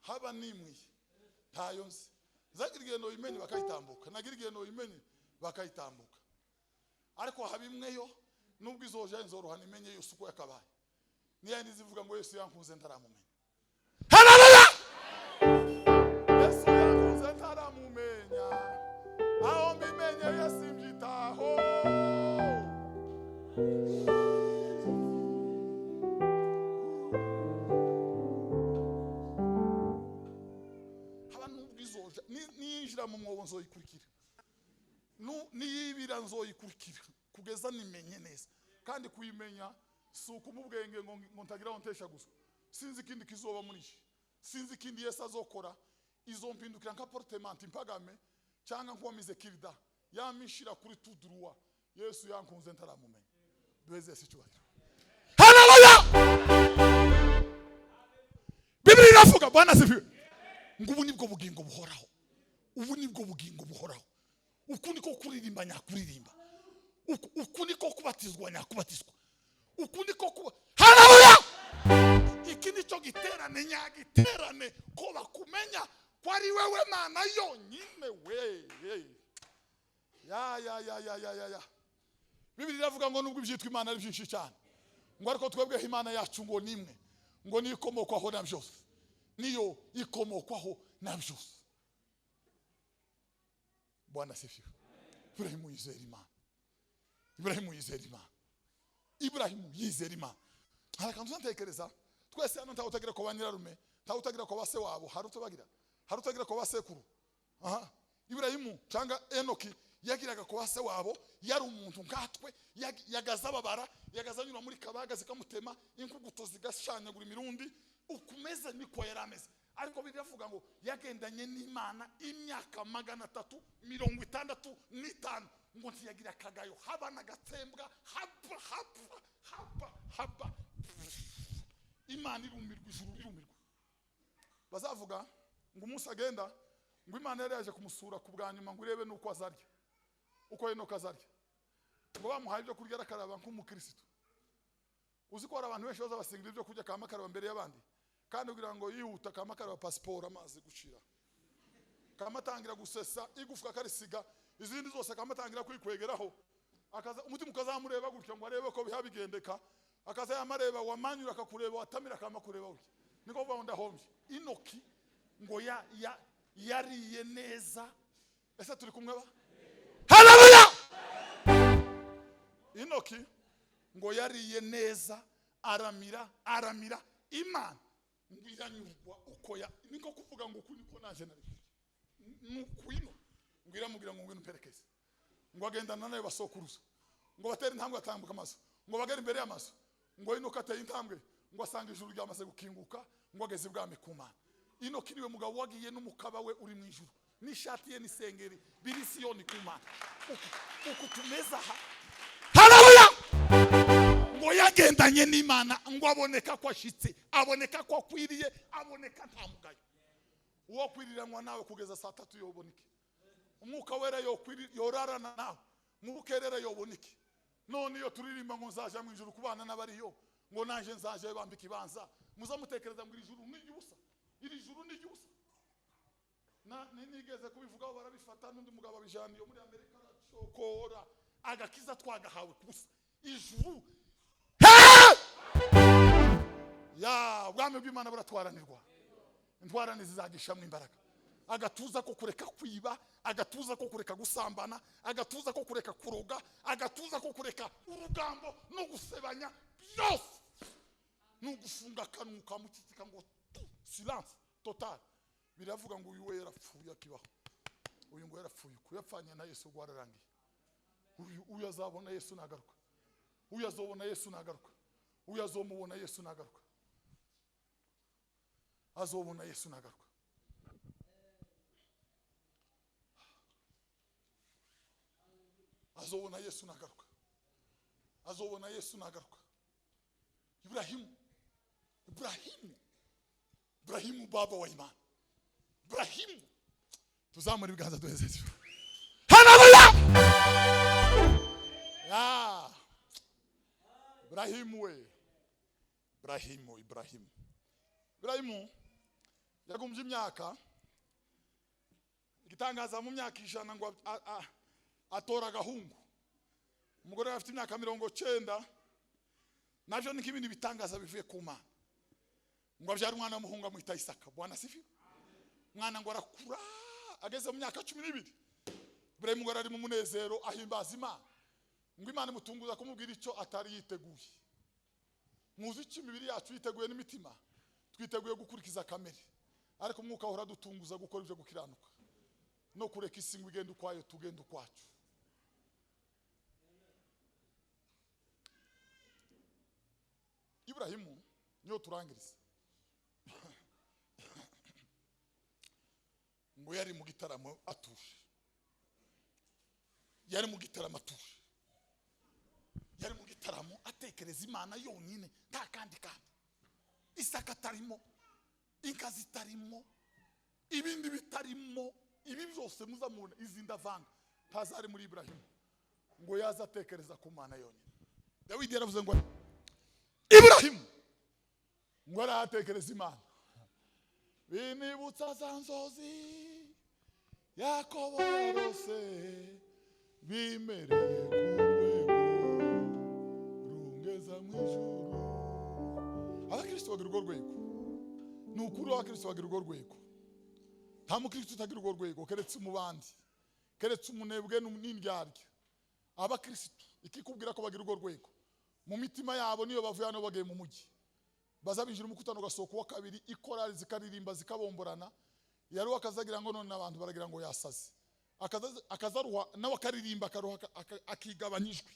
Haba nimwe ntayo nzi. Nzagira igihe noyimenye bakayitambuka, nagira igihe noyimenye bakayitambuka. Ariko habimweyo nubwo izoja inzorohana imenye yose uko yakabaye. Niya ndizivuga ngo Yesu yankunze ntaramumenya. Haleluya! Yesu yankunze ntaramumenya, aho mbimenye Yesu imbyitaho. Ninjira mu mwobo nzoyikurikira, niyibira nzoyikurikira kugeza nimenye neza. Kandi kuyimenya si ukumubwenge ngo ntagira aho ntesha gusa. Sinzi ikindi kizoba muri iki, sinzi ikindi Yesu azokora. Izompindukira nka portement impagame cyangwa nkomize kirida yamishira kuri tudruwa. Yesu yankunze ntaramumenya. Beze si cyubahiro. Haleluya! Biblia biravuga Bwana sifiwe ngo ubu nibwo bugingo buhoraho, ubu nibwo bugingo buhoraho, uku niko kuririmba nyakuririmba, uku niko kubatizwa nyakubatizwa, uku niko kuba. Haleluya! Iki nico giterane nyagiterane ko bakumenya ko ari wewe Mana yonyine we. Ya Bibiri iravuga ngo nubwo ibyitwa Imana ari byinshi cyane, ngo ariko twebwe Imana yacu ngo nimwe, ngo nikomokwaho na byose, niyo ikomokwaho na byose. Bwana sifiwe. Ibrahimu yizera Imana, Ibrahimu yizera Imana, Ibrahimu yizera Imana. Harakantu ntekereza twese hano ntawutagira ko banyirarume, ntawutagira ko base wabo, harutagira ko basekuru. Ibrahimu cyangwa Enoki yagiraga ko base wabo yari umuntu ngatwe, yagaza babara, yagaza nyura muri kabaga zikamutema, inkuguto zigashanyagura imirundi, ukumeze niko yarameze. Ariko biravuga ngo yagendanye n'Imana imyaka 365 ngo ntiyagira kagayo, haba nagatsembwa, haba Imana irumirwa, ijuru irumirwa. Bazavuga ngo umunsi agenda ngo Imana yari yaje kumusura ku bwa nyuma ngo urebe nuko azarya, uko Enoki azarya, ngo bamuhaye ibyo kurya arakaraba nk'umukristo. Uzi ko hari abantu benshi baza basingira ibyo kurya kamakaraba mbere y'abandi, kandi kugira ngo yihuta kamakaraba passport amazi gushira, kamatangira gusesa igufwa karisiga, izindi zose kamatangira kwikwegeraho, akaza umutima ukazamureba gutya ngo arebe ko bihabigendeka, akaza yamareba wamanyura akakureba, watamira kamakureba gutya, niko vuga ndahombye. Enoki ngo yariye neza. Ese turi kumwe ba? Haleluya! Enoki ngo yariye neza, aramira Imana ngo iranyurwa uko niko kuvuga ngo uku niko naje nari nukwino ngo iramubwira ngo ngwino mperekeze, ngo agendana nayo basokuruza, ngo batera intambwe atambuka amaso, ngo bagera imbere y'amaso, ngo Enoki ateye intambwe, ngo asanga ijuru ryamaze gukinguka, ngo ageze ibwami ku Mana. Enoki niwe mugabo wagiye n'umukaba we uri mu ijuru, n'ishati ye n'isengeri biri Siyoni ku Mana. Uku tumeza ha. Haleluya! Ngo yagendanye n'Imana, ngo aboneka ko ashitse, aboneka ko akwiriye, aboneka nta mugayo. Uwo kwiriranwa nawe kugeza saa 3 yoboneke, umwuka wera yorarana nawe, mubukerera yoboneke. None iyo turirimba ngo nzaje mu ijuru kubana n'abariyo, ngo nanje nzaje bambika ibanza, muza mutekereza ngo ijuru ni ryusa, iri juru ni ryusa. Nigeze kubivugaho barabifata, n'undi mugabo abijana yo muri Amerika aracokora, agakiza twagahawe kubusa. Ijuru ya ubwami bw'Imana buratwaranirwa, intwarane zizagishamwe imbaraga, agatuza ko kureka kwiba, agatuza ko kureka gusambana, agatuza ko kureka kuroga, agatuza ko kureka urugambo no gusebanya, byose nugufunga kanuka mukitsika ngo silence total. Biravuga ngo uyu we yarapfuye akibaho, uyu ngo yarapfuye kuyapfanya na Yesu gwararangiye. Uyu azabona Yesu nagaruka, uyu azobona Yesu nagaruka, uyu azomubona Yesu nagaruka, azobona Yesu nagaruka. Azobona Yesu nagaruka, azobona Yesu nagaruka. Ibrahimu baba wa Imana, Ibrahimu tuzamura ibiganza duheze. Haleluya! Ya Ibrahimu we, Ibrahimu yagumye imyaka, igitangaza mu myaka 100 ngo atora agahungu. Umugore afite imyaka 90, navyo nikibindi bitangaza bivuye ku Mana, ngo abyara umwana w'umuhungu amwita Isaka. Bwana sifiwe. Mwana ngo arakura, ageze mu myaka 12, Ibrahimu ngo ari mu munezero ahimbaza Imana, ngo Imana imutunguza kumubwira icyo atari yiteguye. Muzi iki imibiri yacu yiteguye n'imitima, twiteguye gukurikiza kamere, ariko umwuka uhora dutunguza gukora ibyo gukiranuka no kureka isi ngo igende ukwayo tugende ukwacu. Ibrahimu niyo turangiriza ngo yari mu gitaramo atuje, yari mu gitaramo atuje, yari mu gitaramo atekereza Imana yonyine nta kandi kandi. Isaka tarimo, inka zitarimo, ibindi bitarimo, ibi byose muzamubona izinda vanga ntazari muri Ibrahimu ngo yaza atekereza ku Mana yonyine. Dawidi yaravuze ngo Ibrahimu ngo aratekereza Imana, binibutsa za nzozi Yakobo yarose bimereye ku rwego rungeza mu ijuru. Abakristo bagira urwo rwego, ni ukuri abakristo bagira urwo rwego. Nta mukristo utagira urwo rwego keretse umubandi, keretse umunebwe n'indyarya. Abakristo ikikubwira ko bagira urwo rwego mu mitima yabo, niyo bavuye hano bagiye mu mujyi bazabinjira umukutano gasoko wa kabiri, ikorari zikaririmba zikabomborana, yaruwa akazagira ngo none abantu baragira ngo yasaze, akazaruha nawe akaririmba akaruha akigabanyijwe.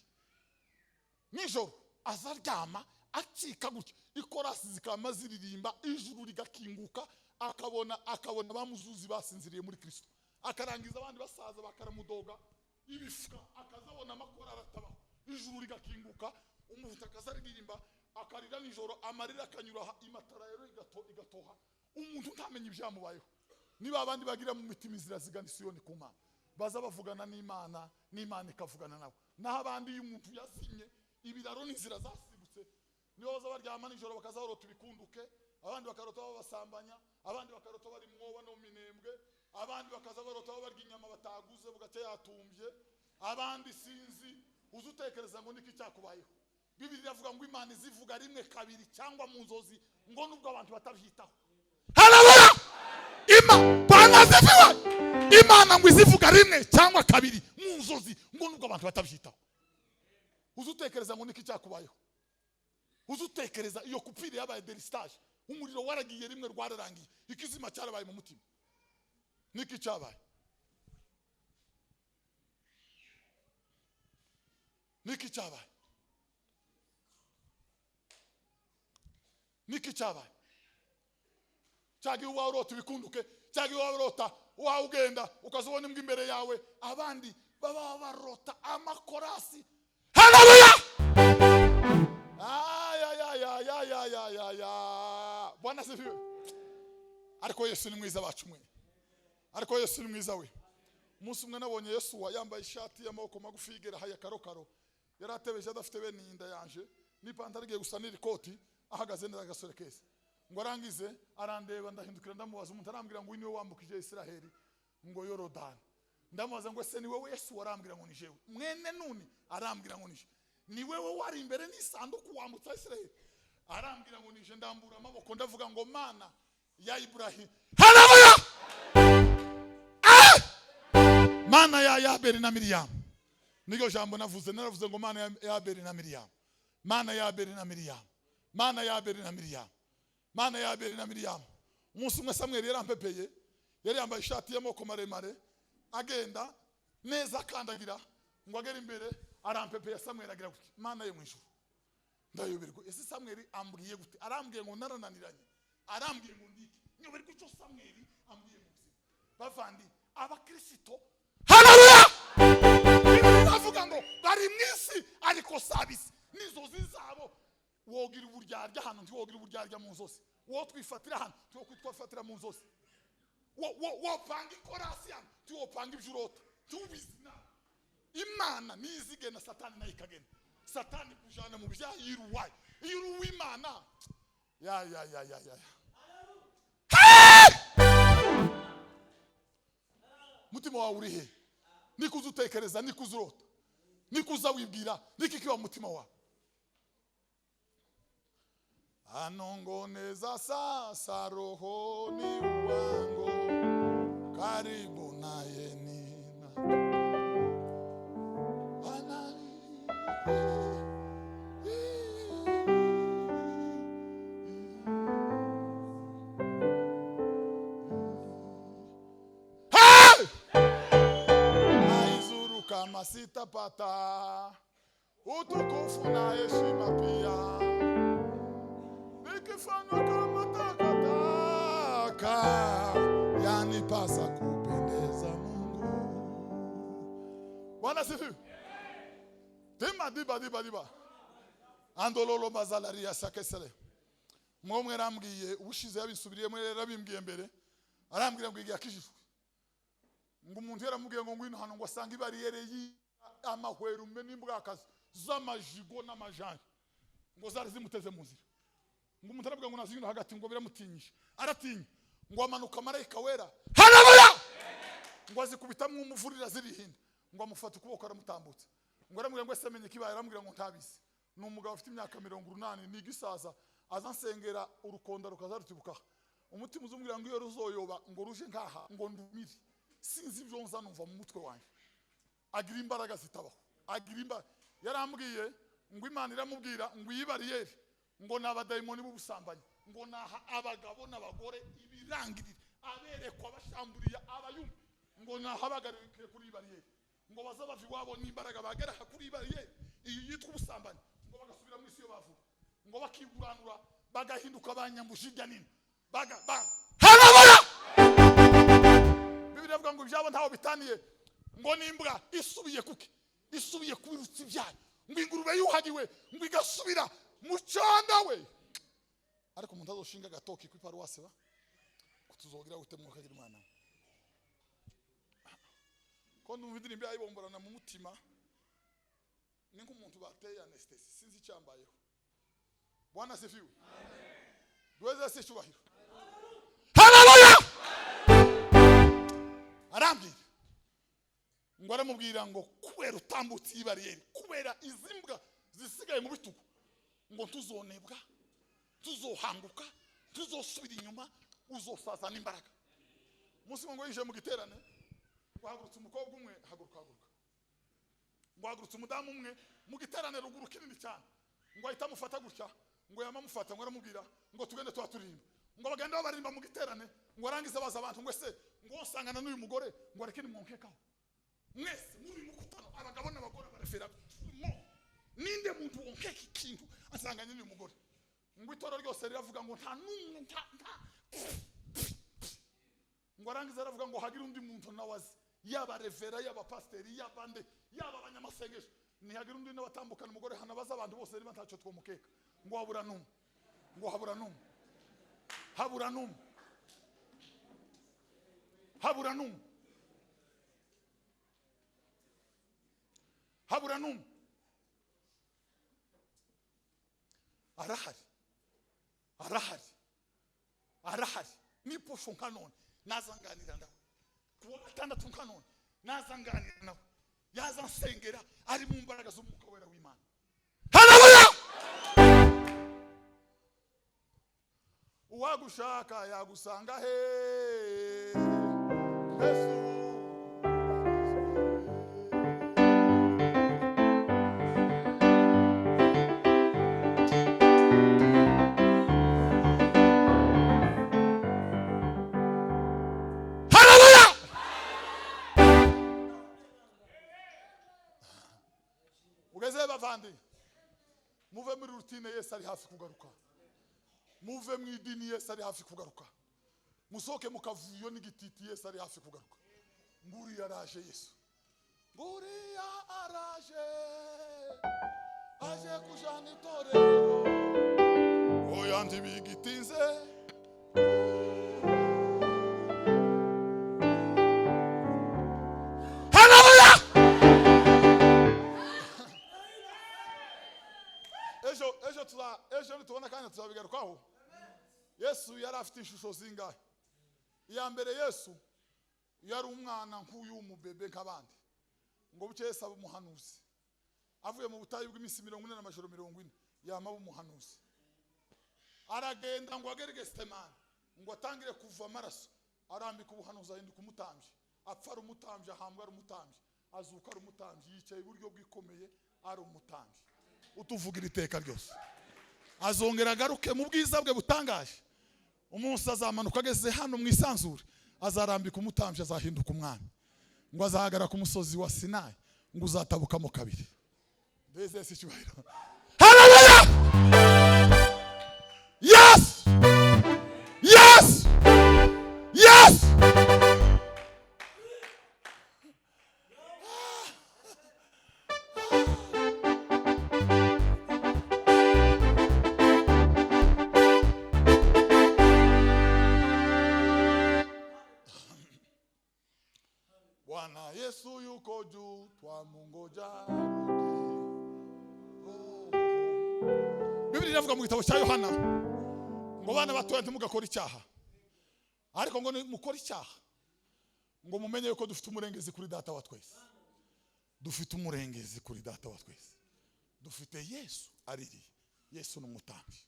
Nijoro azaryama akika gutya, ikorasi zikama ziririmba, ijuru rigakinguka, akabona bamuzuzi basinziriye muri Kristo, akarangiza abandi basaza bakaramudoga ibifuka, akazabona amakora aratabaho, ijuru rigakinguka, umuntu akazaririmba akarira nijoro, amarira akanyura imatara rero igatoha, umuntu ntamenye ibyamubayeho. Niba abandi bagira mu mitima inzira zigana Siyoni ku Mana, baza bavugana n'Imana, n'Imana ikavugana nabo. Naho abandi iyo umuntu yazinye ibiraro n'inzira zasibutse, niyo baza baryama nijoro bakazarota ibikunduke, abandi bakarota babasambanya, abandi bakarota bari mwoba no minembwe, abandi bakaza barota barya inyama bataguze bugacya yatumbye, abandi sinzi. Uzutekereza ngo niki cyakubayeho? Bibiliya iravuga ngo Imana izivuga rimwe kabiri cyangwa mu nzozi, ngo nubwo abantu batabyitaho. Haleluya! Imana ngo izivuga rimwe cyangwa kabiri mu nzozi, ngo nubwo abantu batabyitaho. Uzutekereza ngo niki cyakubayeho? Uzutekereza iyo kupfira yabaye delistage, umuriro waragiye rimwe rwararangiye, ikizima cyarabaye mu mutima. Niki cyabaye? Niki cyabaye? Niki cyabaye? Cyagiye warota ibikunduke, cyagiye warota ugenda ukazubona imbwa imbere yawe, abandi baba barota amakorasi. Haleluya! Bwana sifiwe. Ariko Yesu ni mwiza bacu mwe. Ariko Yesu ni mwiza we. Umunsi umwe nabonye Yesu yambaye ishati y'amaboko magufi yigera haya karokaro, yaratebeje adafite bene inda yanje, n'ipantaro igiye gusa n'ikoti, ahagaze neza agasore keza. Ngo arangize arandeba, ndahindukira ndamubaza, umuntu arambwira ngo niwe wambukije Isiraheli ngo Yorodani. Ndamubaza ngo ese ni wowe Yesu? Arambwira ngo ni jewe. Mwene Nuni arambwira ngo ni je. Ni wewe wari imbere n'isanduku wambutsa Isiraheli? Arambwira ngo ni je. Ndambura amaboko ndavuga ngo Mana ya Ibrahim. Haleluya! Mana ya Abeli na Miriam. Niryo jambo navuze, naravuze ngo Mana ya Abeli na Miriam. Mana ya Abeli na Miriam. Mana ya Abeli na Miriam. Mana ya Abeli na Miriam. Umunsi umwe Samweli yarampepeye, yari yambaye ishati y'amaboko maremare, agenda neza akandagira, ngo agere imbere arampepeye. Samweli agira gute? Mana yo mu ijuru. Ndayoberwa, ese Samweli ambwiye gute? Arambwiye ngo narananiranye, arambwiye ngo ndike. Nyoberwa icyo Samweli ambwiye mu buzima. Bavandi abakristo, haleluya! Bavuga ngo bari mwisi ariko sabisi nizo zizabo. Wogira uburyarya hano, ntiwogira uburyarya mu nzozi. Wo twifatira hano, twifatira mu nzozi. Wo panga ikorasi hano, tiwopanga ibyurota. Tubizina Imana nizige na Satani nayo ikagena. Satani kujana mu bya yiruwaye. Yiru w'Imana. Ya. Mutima wawe uri he? Nikuza utekereza, nikuza urota, nikuza wibwira, nikikiwa mutima wawe. Anongoneza sasa rohoni wangu, karibu naye nina naizuru kama sitapata utukufu na heshima pia, nikifanywa kama takataka, yanipasa kupendeza Mungu. Bwana sifiwe. Tema diba. Andololo mazalaria sakesele. Mwomwe arambwiye ubushize yabisubiriyemo yarabimbwiye mbere. Arambwira ngo igihe akijijwe. Ngo umuntu yaramubwiye ngo ngwino hano ngo asanga ibariyere y'amahwerume n'imbwakazi z'amajigo n'amajanja. Ngo zari zimuteze mu nzira. Ngo umuntu aravuga ngo nazino hagati ngo biramutinyisha. Aratinya. Ngo amanuka marayika wera. Haleluya! Ngo azikubitamwe umuvurira zirihinda. Ngo amufata ukuboko aramutambutsa. Ngo aramubwira ngo ese menye kibaye, aramubwira ngo ntabizi. N'umugabo ufite imyaka 80 n'igisaza azansengera urukonda rukazarutibuka. Umutima uzumubwira ngo iyo ruzoyoba ngo ruje nkaha ngo ndumire. Sinzi ibyo nza numva mu mutwe wanjye. Agira imbaraga zitabaho. Agira imbaraga. Yarambwiye ngo Imana iramubwira ngo yibariyeri ngo nabadayimoni b'ubusambanyi ngo naha abagabo n'abagore ibirangirira aberekwa bashamburiya abayumva ngo nahabagarike kuri bariyeri ngo bazabava iwabo n'imbaraga bagera kuri bariyeri iyi yitwa ubusambanyi ngo bagasubira mu isi yo bavuga ngo bakiguranura bagahinduka abanyambushi nini haleluya. Bibiliya ivuga ngo ibyabo ntaho bitaniye ngo nimbwa isubiye kuki isubiye kubirutsa ibyayo ngo ingurube yuhagiwe ngo igasubira mu cyanda we. Ariko umuntu azoshinga gatoki ku paruwase ba kutuzogira gute mu kagira Imana ko numva indirimbo yayibomborana mu mutima ni nk'umuntu bateye anesthesia sinzi cyambayeho. Bwana asifiwe. Duweze se cyubahiro. Haleluya. Arambwira ngo aramubwira ngo kubera utambutse ibariyeri kubera izimbwa zisigaye mu bitugu ngo tuzonebwa tuzohanguka tuzosubira inyuma uzosaza n'imbaraga. Umunsi ngo yije mu giterane wahagurutse umukobwa umwe haguruka ngo hagurutse umudamu umwe mu giterane ruguru kinini cyane ngo ahita amufata gutya ngo yamamufata ngo aramubwira ngo tugende twaturimba ngo bagenda babarimba mu giterane ngo arangize baza abantu ngo ese ngo nsangana n'uyu mugore ngo arekene mu nkekaho mwese muri mukutano abagabo n'abagore barefera ninde muntu wonkeka ikintu asanganye n'uyu mugore ngo itoro ryose riravuga ngo nta numwe ngo arangize aravuga ngo hagira undi muntu nawazi yaba revera yaba pasiteri yaba nde yaba abanyamasengesho ntihagira undi n'abatambukana umugore hanabaza abantu bose niba ntacyo twomukeka ngo habura numwe ngo habura numwe habura numwe habura numwe habura numwe arahari arahari arahari niposho nkanone nazanganira nawe kuwa gatandatu nkanone nazanganira nawe yazansengera ari mu mbaraga z'umwuka wera w'Imana. Haleluya. Uwagushaka yagusanga he Yesu. Bavandi muve muri rutine Yesu ari hafi kugaruka muve mu idini Yesu ari hafi kugaruka musoke mukavuyo n'igititi Yesu ari hafi kugaruka nguri yaraje Yesu nguri araje aje kujana itorero oya ndibigitinze ejo tubona kandi tuzabigarukaho. Yesu yari afite ishusho zingahe? Iya mbere Yesu yari umwana nk'uyu w'umubebe nk'abandi ngo buke Yesu abumuhanuzi avuye mu butayu bw'iminsi 40 n'amajoro 40 yama bumuhanuzi aragenda ngo agere Getsemani ngo atangire kuva amaraso arambika ubuhanuzi ahinduka umutambyi apfa ari umutambyi ahambwa ari umutambyi azuka ari umutambyi yicaye iburyo bwikomeye ari umutambyi utuvugira iteka ryose azongera agaruke mu bwiza bwe butangaje umunsi azamanuka ageze hano mu isanzure azarambika umutambyi azahinduka umwami ngo azahagara ku musozi wa Sinai ngo uzatabukamo kabiri. Ndeze si cyubahiro. Haleluya. Yes yes yes Bwana Yesu yuko juu, twamungoja. Biblia inavuga mu gitabo cya Yohana ngo bana batoya ntimugakora icyaha, ariko ngo mukora icyaha ngo mumenye yuko dufite umurengezi kuri data wa twese. Dufite umurengezi kuri data wa twese. Dufite Yesu ariri. Yesu n'umutambyi.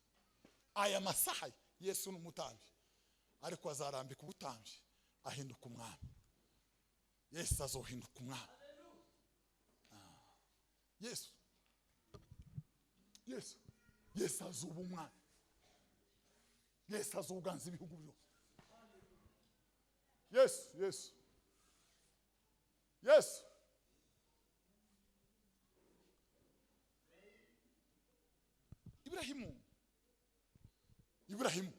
Aya masaha Yesu n'umutambyi, ariko azarambika ubutambyi ahinduka umwami. Yesu azohinduka umwami. Yesu azuba umwami. Yesu azoganza ibihugu byose. Yesu Ibrahimu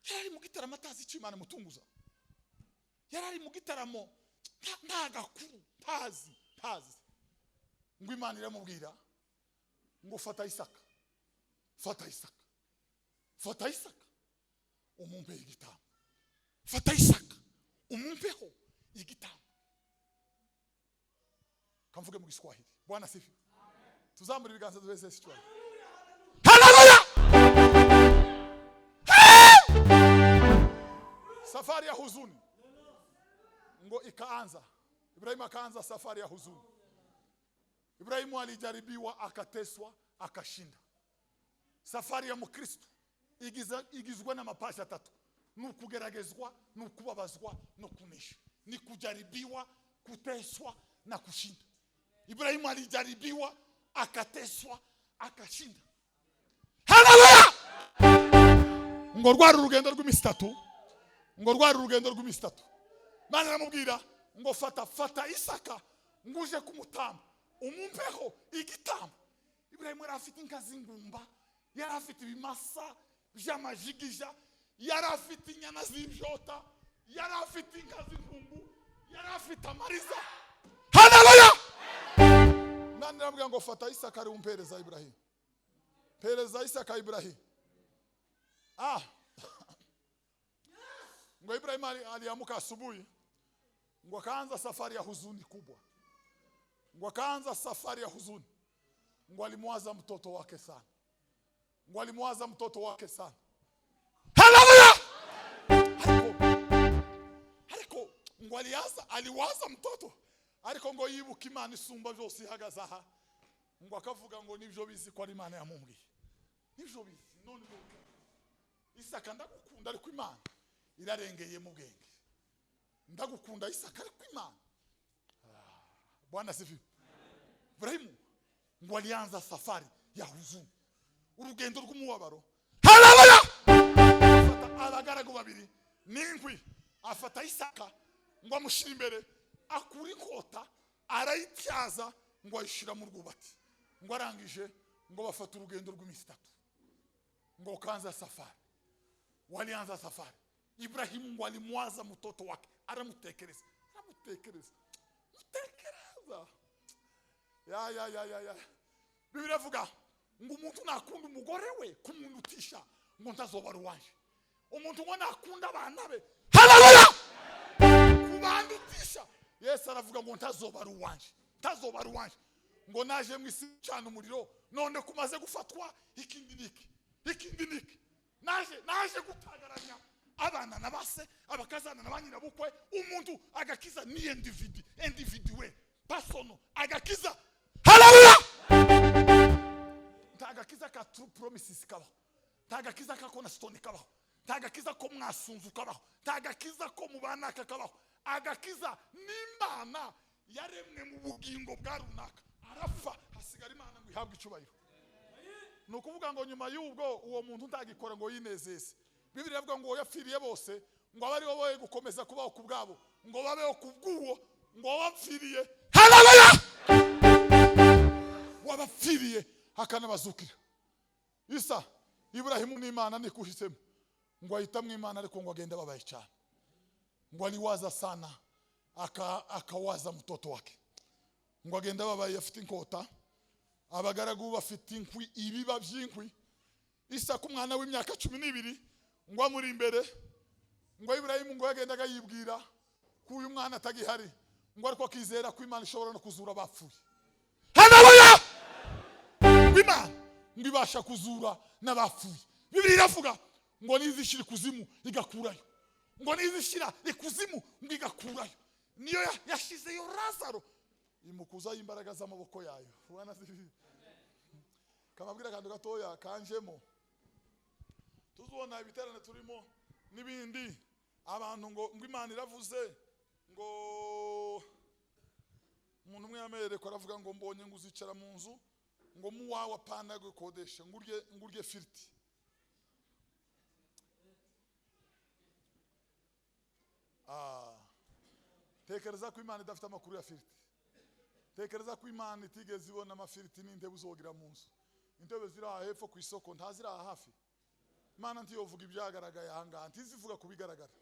yarari mu gitaramo atazi icyo Imana mutunguza. Yarari mu gitaramo ntagakuru tazi ngo Imana iramubwira ngo fata Isaka umumpe igitambo. Fata Isaka umumpeho igitambo. Kamvuge mu Giswahili. Bwana sifi. Tuzamura ibiganza duweze Kiswahili. Haleluya. Safari ya huzuni ngo ikaanza. Ibrahimu akaanza safari ya huzuni. Ibrahimu alijaribiwa, akateswa, akashinda. Safari ya Mkristo igizwe na mapasha tatu: nukugeragezwa, nukubabazwa, no kunesha. Ni kujaribiwa, kuteswa na kushinda. Ibrahimu alijaribiwa, akateswa, akashinda. Haleluya. Ngo rwari urugendo rw'iminsi itatu. Mana aramubwira ngo fata Isaka nguje kumutamba umumpeho igitambo. Ibrahimu yari afite inka z'ingumba, yari afite ibimasa by'amajigija, yari afite inyana z'ibyota, yari afite inka z'inkungu, yari afite amariza. Haleluya. Nani aramubwira ngo fata Isaka ari umpereza Ibrahimu. Pereza Isaka Ibrahimu. Ngo Ibrahimu aliamka asubuhi, ngo akaanza safari ya huzuni kubwa. Ngo akaanza safari ya huzuni. Ngo alimwaza mtoto wake sana. Haleluya. Ariko ngo aliwaza mtoto, ariko ngo yibuka Imana isumba byose ihagaze aha. Ngo akavuga ngo nibyo bizi ko ari Imana yamumbwiye. Nibyo bizi. None Isaka ndagukunda, ariko Imana irarengeye mu bwenge. Ndagukunda Isaka, ariko Imana. Bwana sifi. Ibrahimu ngo alianza safari ya huzuni, urugendo rw'umubabaro. Haleluya. Afata abagaragu babiri n'inkwi, afata Isaka ngo amushira imbere, akura inkota arayityaza ngo ayishira mu rwubati. Ngo arangije ngo bafata urugendo rw'iminsi itatu. Ngo kanza safari. Walianza safari. Ibrahimu ngo alimwaza mtoto wake, aramutekereza. Ya. Biblia ivuga ngo umuntu nakunda umugore we kumunutisha ngo ntazoba ruwanje. Umuntu ngo nakunda abana be, haleluya, kubandutisha. Yesu aravuga ngo ntazoba ruwanje. Ngo naje mu isi cyane umuriro, none kumaze gufatwa ikindi niki. Naje gutagaranya abana nabase, abakazana nabanyina bukwe. Umuntu agakiza ni individual, personal agakiza. Haleluya. Tagakiza ka true promises kabaho. Tagakiza ka cornerstone kabaho. Tagakiza ko mwasunzu kabaho. Tagakiza ko mubana kabaho. Agakiza n'Imana yaremwe mu bugingo bwa runaka. Arafa hasigara Imana ngo ihabwe icyubahiro. Nukuvuga ngo nyuma y'ubwo uwo muntu ntagikora ngo yinezeze. Biblia ivuga ngo yapfiriye bose, ngo abari boye gukomeza kubaho kubwabo, ngo babeho kubwuwo, ngo bapfiriye. Haleluya. Wabapfiriye akanabazukira. Isa Ibrahimu n'Imana nikuhisemo, ngo ahitamwe Imana, ariko ngo agenda babaye cyane. Ngo aliwaza sana, akawaza mtoto wake. Ngo agenda babaye afite inkota, abagaragu bafite inkwi, ibiba by'inkwi. Isa ku mwana w'imyaka 12 ngo amuri imbere, ngo Ibrahimu ngo yagendaga yibwira uyu mwana atagihari ngo ariko akizera ko Imana ishobora no kuzura abapfuye. Haleluya! Imana ngibasha kuzura n'abapfuye. Bibiliya iravuga ngo nizishira kuzimu igakurayo, ngo nizishira ikuzimu ngigakurayo. Niyo yashizeyo Lazaro imukuza imbaraga z'amaboko yayo. Bwana zivi kamabwira kandi gatoya kanjemo tuzubona ibiterane turimo nibindi abantu ngo Imana iravuze ngo umuntu umwe yamerere ko aravuga ngo mbonye nguzicara mu nzu ngo muwawe apana gukodesha ngurye firiti. Tekereza ko Imana idafite amakuru ya firiti. Tekereza ko Imana itigeze ibona amafiriti n'intebe uzogira mu nzu. Intebe ziri aha hepfo ku isoko ntazira aha hafi. Imana ntiyovuga ibyagaragaye aha ngaha, ntizivuga kubigaragara.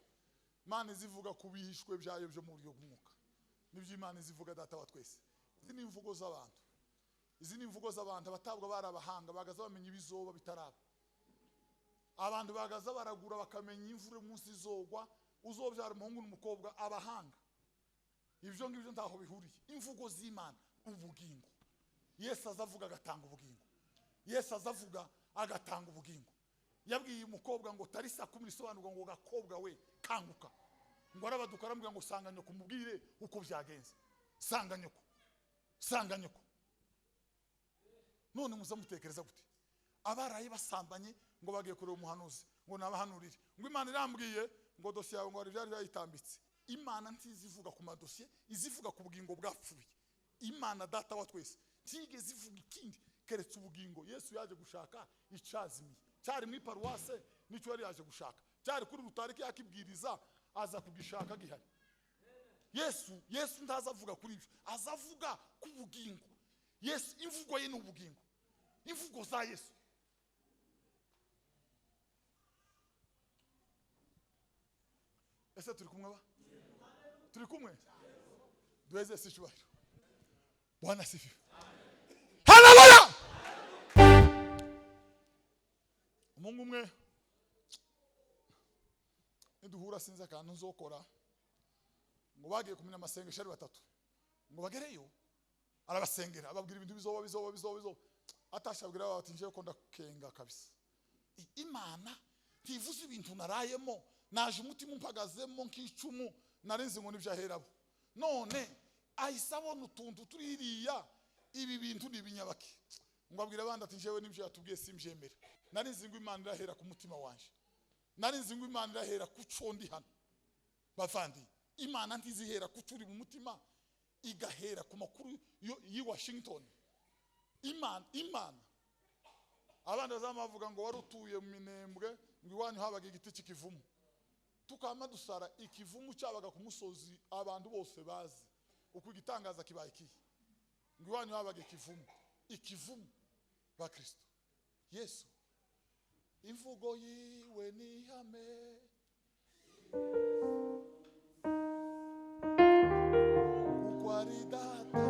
Imana izivuga kubihishwe byayo byo mu buryo bw'umwuka. Nibyo Imana izivuga data wa twese. Izi ni imvugo z'abantu. Izi ni imvugo z'abantu abatabwa bari abahanga bagaza bamenya ibizoba bitaraba. Abantu bagaza baragura bakamenya imvura munsi izogwa, uzobyara umuhungu n'umukobwa abahanga. Ibyo ngibyo ntaho bihuriye. Imvugo z'Imana ubugingo. Yesu azavuga agatanga ubugingo. Yesu azavuga agatanga ubugingo. Yabwiye umukobwa ngo tarisa 10 isobanurwa ngo gakobwa we kanguka. Ngo arabaduka arambwira ngo sanga nyoko mubwire uko byagenze. Sanga nyoko. Sanga nyoko. None muzamutekereza gute? Abarayi basambanye ngo bagiye kureba umuhanuzi ngo nabahanurire. Ngo Imana irambwiye ngo dosiye yawe ngo ari byari byayitambitse. Imana ntizivuga ku madosiye, izivuga ku bugingo bwapfuye. Imana data wa twese ntigeze ivuga ikindi keretse ubugingo. Yesu yaje gushaka icazimiye. Cyari mu paruwase nicyo yari yaje gushaka. Cyari kuri rutariki yakibwiriza aza kugishaka gihari. Yesu ntazavuga kuri ibyo, azavuga ku bugingo. Yesu imvugo ye n'ubugingo. Imvugo za Yesu. Ese turi kumwe ba? Turi kumwe? Duheze sicubahiro. Bwana sifiwe. Haleluya! Umungu umwe niduhura sinza akantu nzokora ngo bagiye kumenya amasengesho ari batatu ngo bagereyo arabasengera ababwira ibintu bizoba atashabwira bati nje ko ndakenga kabisa. Imana ntivuze ibintu narayemo naje umutima umpagazemo nk'icumu narenze ngo nibyaherabo. None ahisabona utuntu tuririya ibi bintu nibinyabaki ngo abwira abandi ati njewe nibyo yatubwiye simbyemera. Narinzi ngo Imana irahera ku mutima wanje. Narinzi ngo Imana irahera ku condi hano. Bavandi Imana ntizihera ku curi mu mutima igahera ku makuru yi Washington. Imana abandi bazamavuga ngo warutuye mu Minembwe ngo iwanyu habaga igiti cy'ikivumu. Tukama dusara ikivumu cyabaga ku musozi abantu bose bazi. Uko igitangaza kibaye iki. Ngo iwanyu habaga ikivumu ba Kristo. Yesu imvugo yiwe ni hame. Uko ari data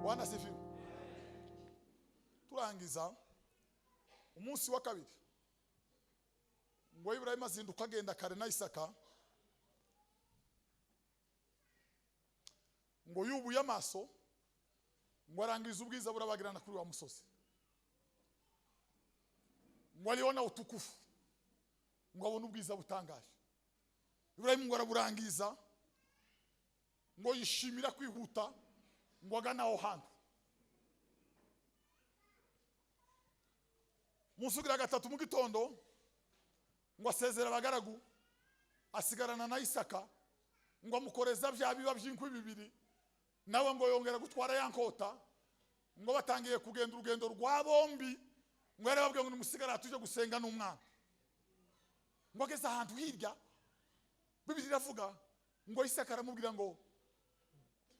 Bwana sifiwe. Turangiza umunsi wa kabiri ngo Ibrahim azinduka agenda kare na Isaka ngo yubuye amaso ngo arangiza ubwiza burabagirana kuri wa musozi ngo aliona utukufu ngo abone ubwiza butangaje. Ibrahim ngo araburangiza ngo yishimira kwihuta ngo agana aho hantu. Musugira gatatu mu gitondo ngo asezera abagaragu asigarana na Isaka ngo amukoreza bya biba by'inkwi bibiri nawe ngo yongera gutwara yankota ngo batangiye kugenda urugendo rwa bombi ngo yarababwiye ngo nimusigara tuje gusenga n'umwana. Ngo ageze ahantu hirya Bibiliya iravuga ngo Isaka aramubwira ngo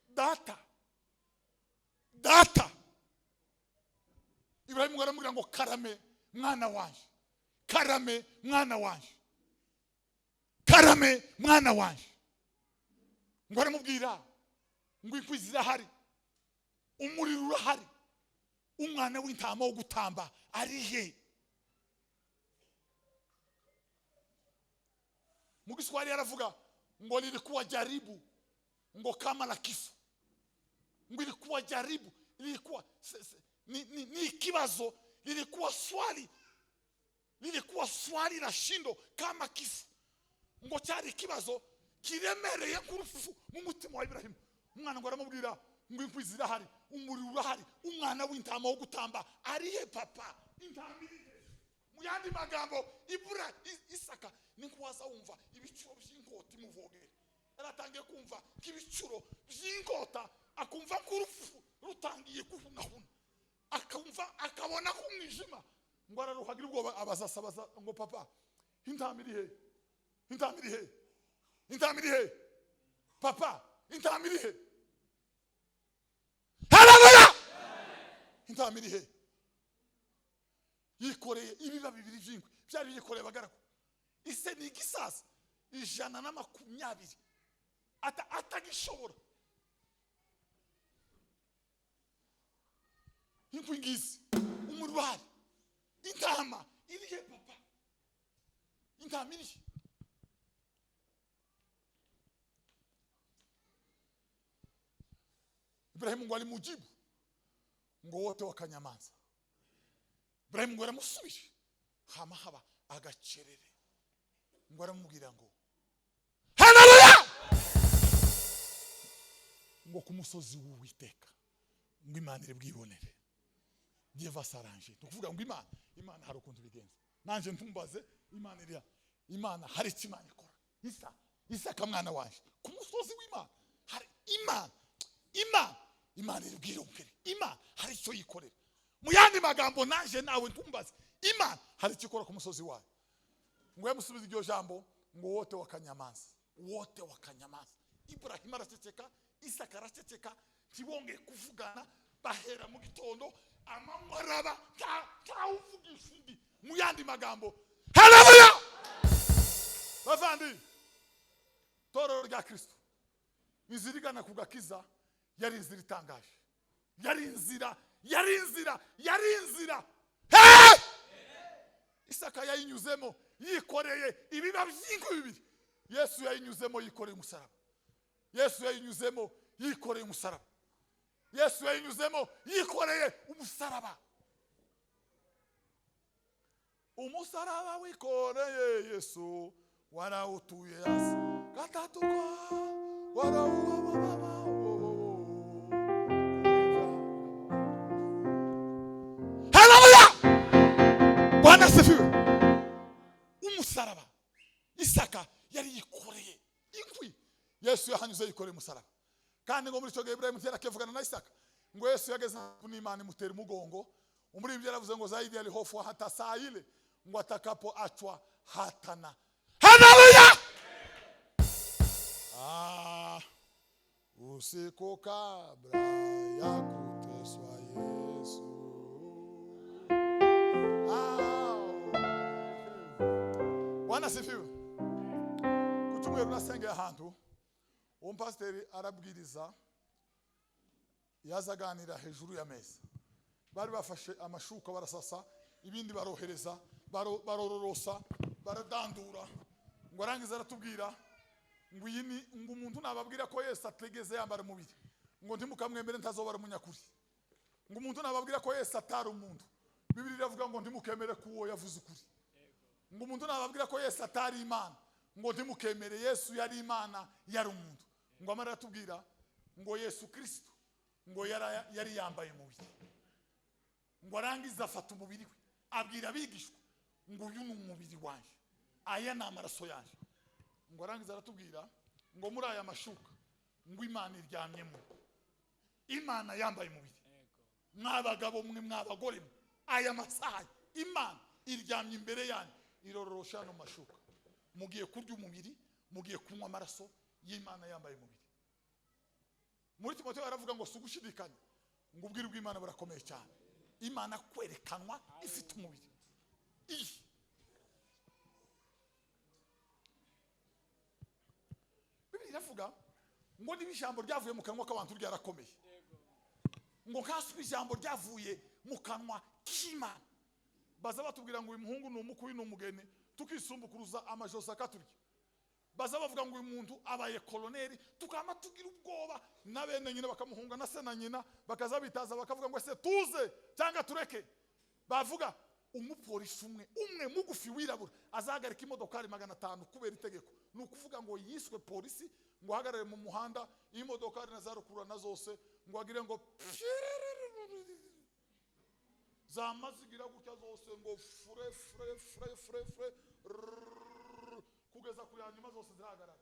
data. Ibrahim ngo aramubwira ngo karame mwana wanje. Karame mwana wanje. Karame mwana wanje. Ngo aramubwira ngo inkwi zirahari, umuriro urahari, umwana w'intama wo gutamba ari he? mu Kiswahili yaravuga ngo lilikuwa jaribu, ngo kama la kifo. Ngo ilikuwa jaribu, ilikuwa ni kibazo, lilikuwa swali la shindo kama kifo. Ngo cyari kibazo kiremereye kurufu mu mutima wa Ibrahimu. Umwana ngo aramubwira ngo inkwi zirahari, umuriro urahari, umwana w'intama wo gutamba arihe papa? Intambirihe. Mu yandi magambo Isaka ni kuwaza wumva ibicuro by'inkota imuvogera. Aratangiye kumva kibicuro by'inkota, akumva kurufu rutangiye kuhunahuna, akumva akabona kumwijima. Ngo araruhagira ubwoba abazasabaza ngo papa, intambirihe papa, intambirihe. Haleluya! Intambirihe. Yikoreye ibiba bibiri by'inkwi byari yikoreye bagaragu. Ise ni igisasa 120 atagishobora. Inkwi ngizi, umurwari, intama irihe papa? Intama irihe? Ibrahimu ngo alimujibu ngo wote wakanyamanza. Ibrahimu ngo aramusubije haba agacerere. Ngo aramubwira ngo haleluya, ngo ku musozi w'Uwiteka ngo Imana iri bwibonere. Dieu va s'arranger. Tukuvuga ngo Imana hari ukuntu bigenza. Nanje ntumbaze Imana hari ikimana ikora. Isaka mwana wanje ku musozi w'Imana hari Imana iri bwirongere. Imana hari icyo yikorera. Mu yandi magambo nanje nawe ntumbaze Imana hari icyo ikora ku musozi wayo. Ngo yamusubiza iryo jambo ngo wote wakanyamanza. Ibrahim araceceka, Isaka araceceka, kibongeye kuvugana. Bahera mu gitondo amamwaraba uvugisha undi. Mu yandi magambo haleluya. Bavandi torero rya Kristo izirigana kugakiza yari inzira itangaje. Yari inzira. Hey! Isaka yayinyuzemo yikoreye ibiba by'inkwi bibiri. Yesu yayinyuzemo yikoreye umusaraba. Yesu yayinyuzemo yikoreye umusaraba. Umusaraba wikoreye Yesu warawutuye hasi gatatuka warawubaba. Bwana sifiwe. Umusaraba Isaka yari yikoreye inkwi, Yesu yahanyuze yikoreye umusaraba. Kandi ngo muri cyo gihe Ibrahimu yarakevugana na Isaka ngo Yesu yageze n'Imana imutera umugongo. Umuririmbyi yaravuze ngo zaidi alihofu hata saa ile ngo atakapo achwa hatana. Haleluya! Usiku kabla ya kuteswa Yesu. Bwana sifiwe. Kutumwe runasenge ahantu umpasteri arabwiriza yazaganira hejuru ya meza. Bari bafashe amashuka barasasa, ibindi barohereza, barororosa, baradandura. Ngo arangiza aratubwira ngo yini ngo umuntu nababwira ko Yesu ategeze yambara umubiri ngo ntimukamwemere ntazobara umunyakuri. Ngo umuntu nababwira ko Yesu atari umuntu, Bibiri iravuga ngo ntimukemere kuwo yavuze ukuri. Ngo umuntu nababwira ko Yesu atari Imana ngo ntimukemere. Yesu yari Imana yari umuntu. Ngo amara atubwira ngo Yesu Kristo ngo yari yambaye umubiri. Ngo arangiza afata umubiri we abwira abigishwa ngo uyu ni umubiri wanje, aya ni amaraso yanje. Ngo arangiza aratubwira ngo muri aya mashuka ngo Imana iryamyemo. Imana yambaye umubiri. Mwabagabo mwe mwabagore mwe, aya masaha Imana iryamye imbere yanyu irororosha no mashuka. Mugiye kurya umubiri, mugiye kunywa amaraso y'Imana yambaye umubiri. Muri Timoteyo aravuga ngo sugushidikanya ngo ubwire bw'Imana burakomeye cyane. Imana kwerekanwa ifite umubiri. Bibiri iravuga ngo n'ibijambo ryavuye mu kanwa k'abantu ryarakomeye. Ngo kasubije ijambo ryavuye mu kanwa k'Imana. Baza batubwira ngo uyu muhungu ni umukwe n'umugeni tukisumbukuruza amajosi akaturya. baza bavuga ngo uyu muntu abaye koloneli, tukama tugira ubwoba, nabene nyine bakamuhunga na se na nyina, bakaza bitaza bakavuga ngo ese tuze cyangwa tureke. Bavuga umupolisi umwe mugufi wirabura azahagarika imodokari 500 kubera itegeko. Nukuvuga ngo yiswe polisi ngo hagarare mu muhanda, imodokari nazarukura na zose ngo agire ngo zamazigira gutya zose ngo fure kugeza ku yanyuma zose zirahagarara.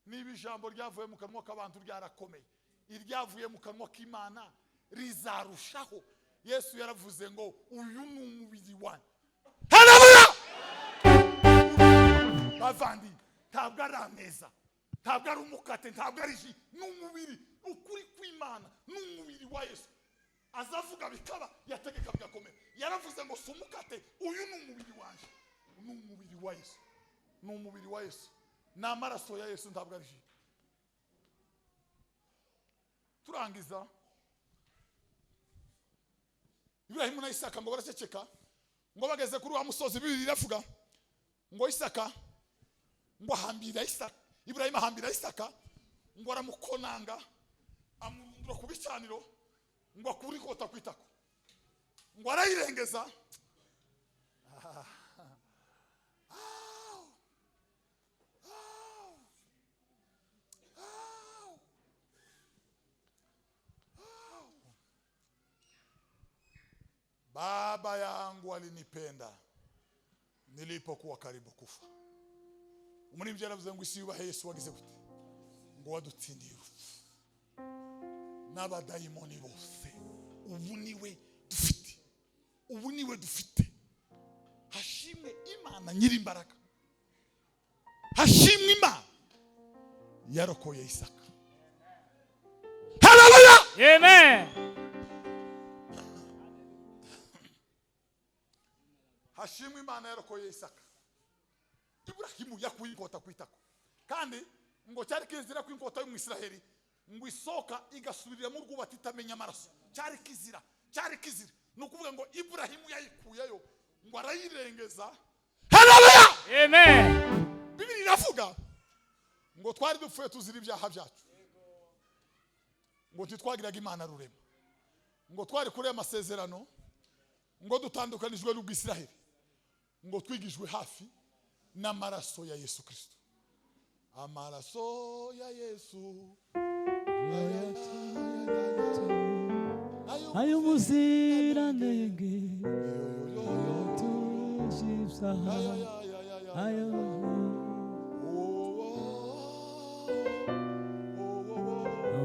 Niba ijambo ryavuye mu kanwa k'abantu ryarakomeye, iryavuye mu kanwa k'Imana rizarushaho. Yesu yaravuze ngo uyu ni umubiri wanjye. Haleluya! Bavandi, ntabwo ari ameza, ntabwo ari umukate, ntabwo ari ji, ni umubiri. Ukuri kw'Imana ni umubiri wa Yesu. Azavuga bikaba, yategeka bigakomera. Yaravuze ngo sumukate, uyu ni umubiri wanjye. Ni umubiri wa Yesu. Ni umubiri wa Yesu. Ni amaraso ya Yesu, ntabwo ari ji. Turangiza, Ibrahimu na Isaka ngo baraceceka, ngo bageze kuri wa musozi. Bibiri iravuga ngo Isaka ngo ahambira Isaka, Ibrahimu ahambira Isaka ngo aramukonanga, amurundura ku bicaniro, ngo akuri kota kwitako, ngo arayirengeza. Baba yangu alinipenda nilipokuwa karibu kufa. Umuririmbyi yaravuze ngo isi yubahe Yesu wagize gute, ngo wadutsindiye urupfu n'abadayimoni bose. Ubu niwe dufite. Hashimwe Imana nyirimbaraga, hashimwe Imana yarokoye Isaka. Haleluya! Amen. Hashimwe Imana yarokoye Isaka. Ibrahimu yakuye inkota kwitako, kandi ngo cyari kizira ku inkota yo mu Isiraheli ngo isoka igasubirira mu rwubati itamenya amaraso. Cyari kizira. Nukuvuga ngo Ibrahimu yayikuyeyo ngo arayirengeza. Haleluya! Amen. Bibiri iravuga ngo twari dupfuye tuzira ibyaha byacu, ngo titwagiraga Imana rurema, ngo twari kure amasezerano, ngo dutandukanijwe n'ubwisiraheli, ngo twigijwe hafi n'amaraso ya Yesu Kristo. Amaraso ya Yesu ayo muziranenge tujibsa ayo